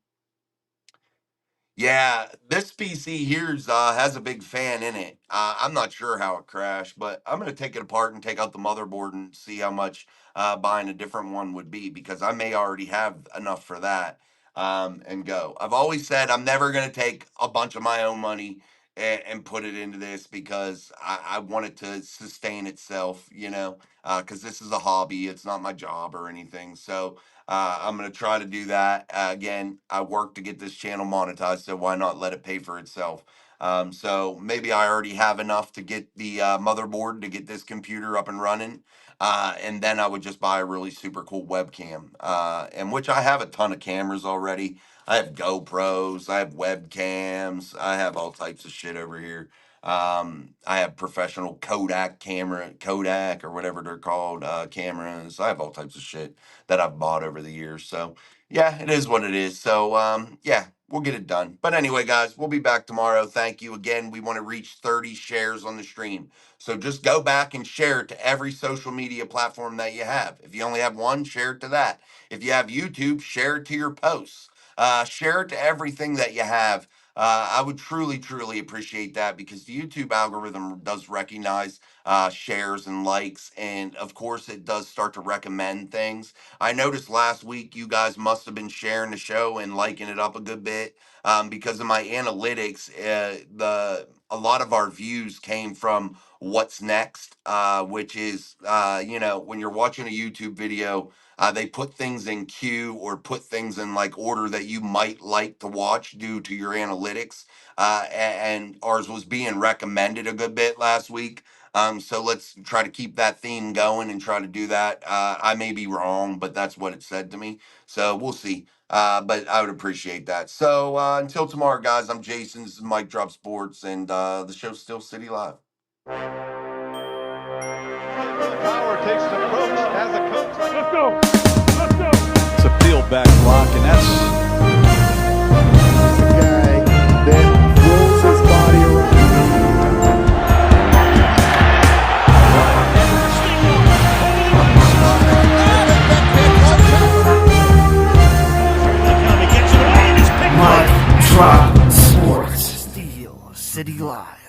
Speaker 1: Yeah, this PC here's has a big fan in it. I'm not sure how it crashed, but I'm gonna take it apart and take out the motherboard and see how much buying a different one would be, because I may already have enough for that, and go. I've always said I'm never gonna take a bunch of my own money and put it into this, because I want it to sustain itself, you know, because this is a hobby. It's not my job or anything. So I'm going to try to do that. Again, I work to get this channel monetized, so why not let it pay for itself? So maybe I already have enough to get the motherboard to get this computer up and running. And then I would just buy a really super cool webcam, and which I have a ton of cameras already. I have GoPros, I have webcams, I have all types of shit over here. I have professional Kodak or whatever they're called, cameras. I have all types of shit that I've bought over the years. So yeah, it is what it is. So yeah, we'll get it done. But anyway, guys, we'll be back tomorrow. Thank you again. We want to reach 30 shares on the stream. So just go back and share it to every social media platform that you have. If you only have one, share it to that. If you have YouTube, share it to your posts. Share it to everything that you have. I would truly, truly appreciate that, because the YouTube algorithm does recognize shares and likes. And of course, it does start to recommend things. I noticed last week you guys must have been sharing the show and liking it up a good bit, because of my analytics. A lot of our views came from what's next, which is, you know, when you're watching a YouTube video, they put things in queue or put things in like order that you might like to watch due to your analytics. And ours was being recommended a good bit last week. So let's try to keep that theme going and try to do that. I may be wrong, but that's what it said to me. So we'll see. But I would appreciate that. So until tomorrow, guys, I'm Jason. This is Mike Drop Sports, and the show's still City Live.
Speaker 2: Power takes the approach as a coach.
Speaker 3: Let's go. Let's go. It's a field back block, and that's
Speaker 4: the guy that rolls his body around.
Speaker 5: Mike Drop Sports. Steel City Live.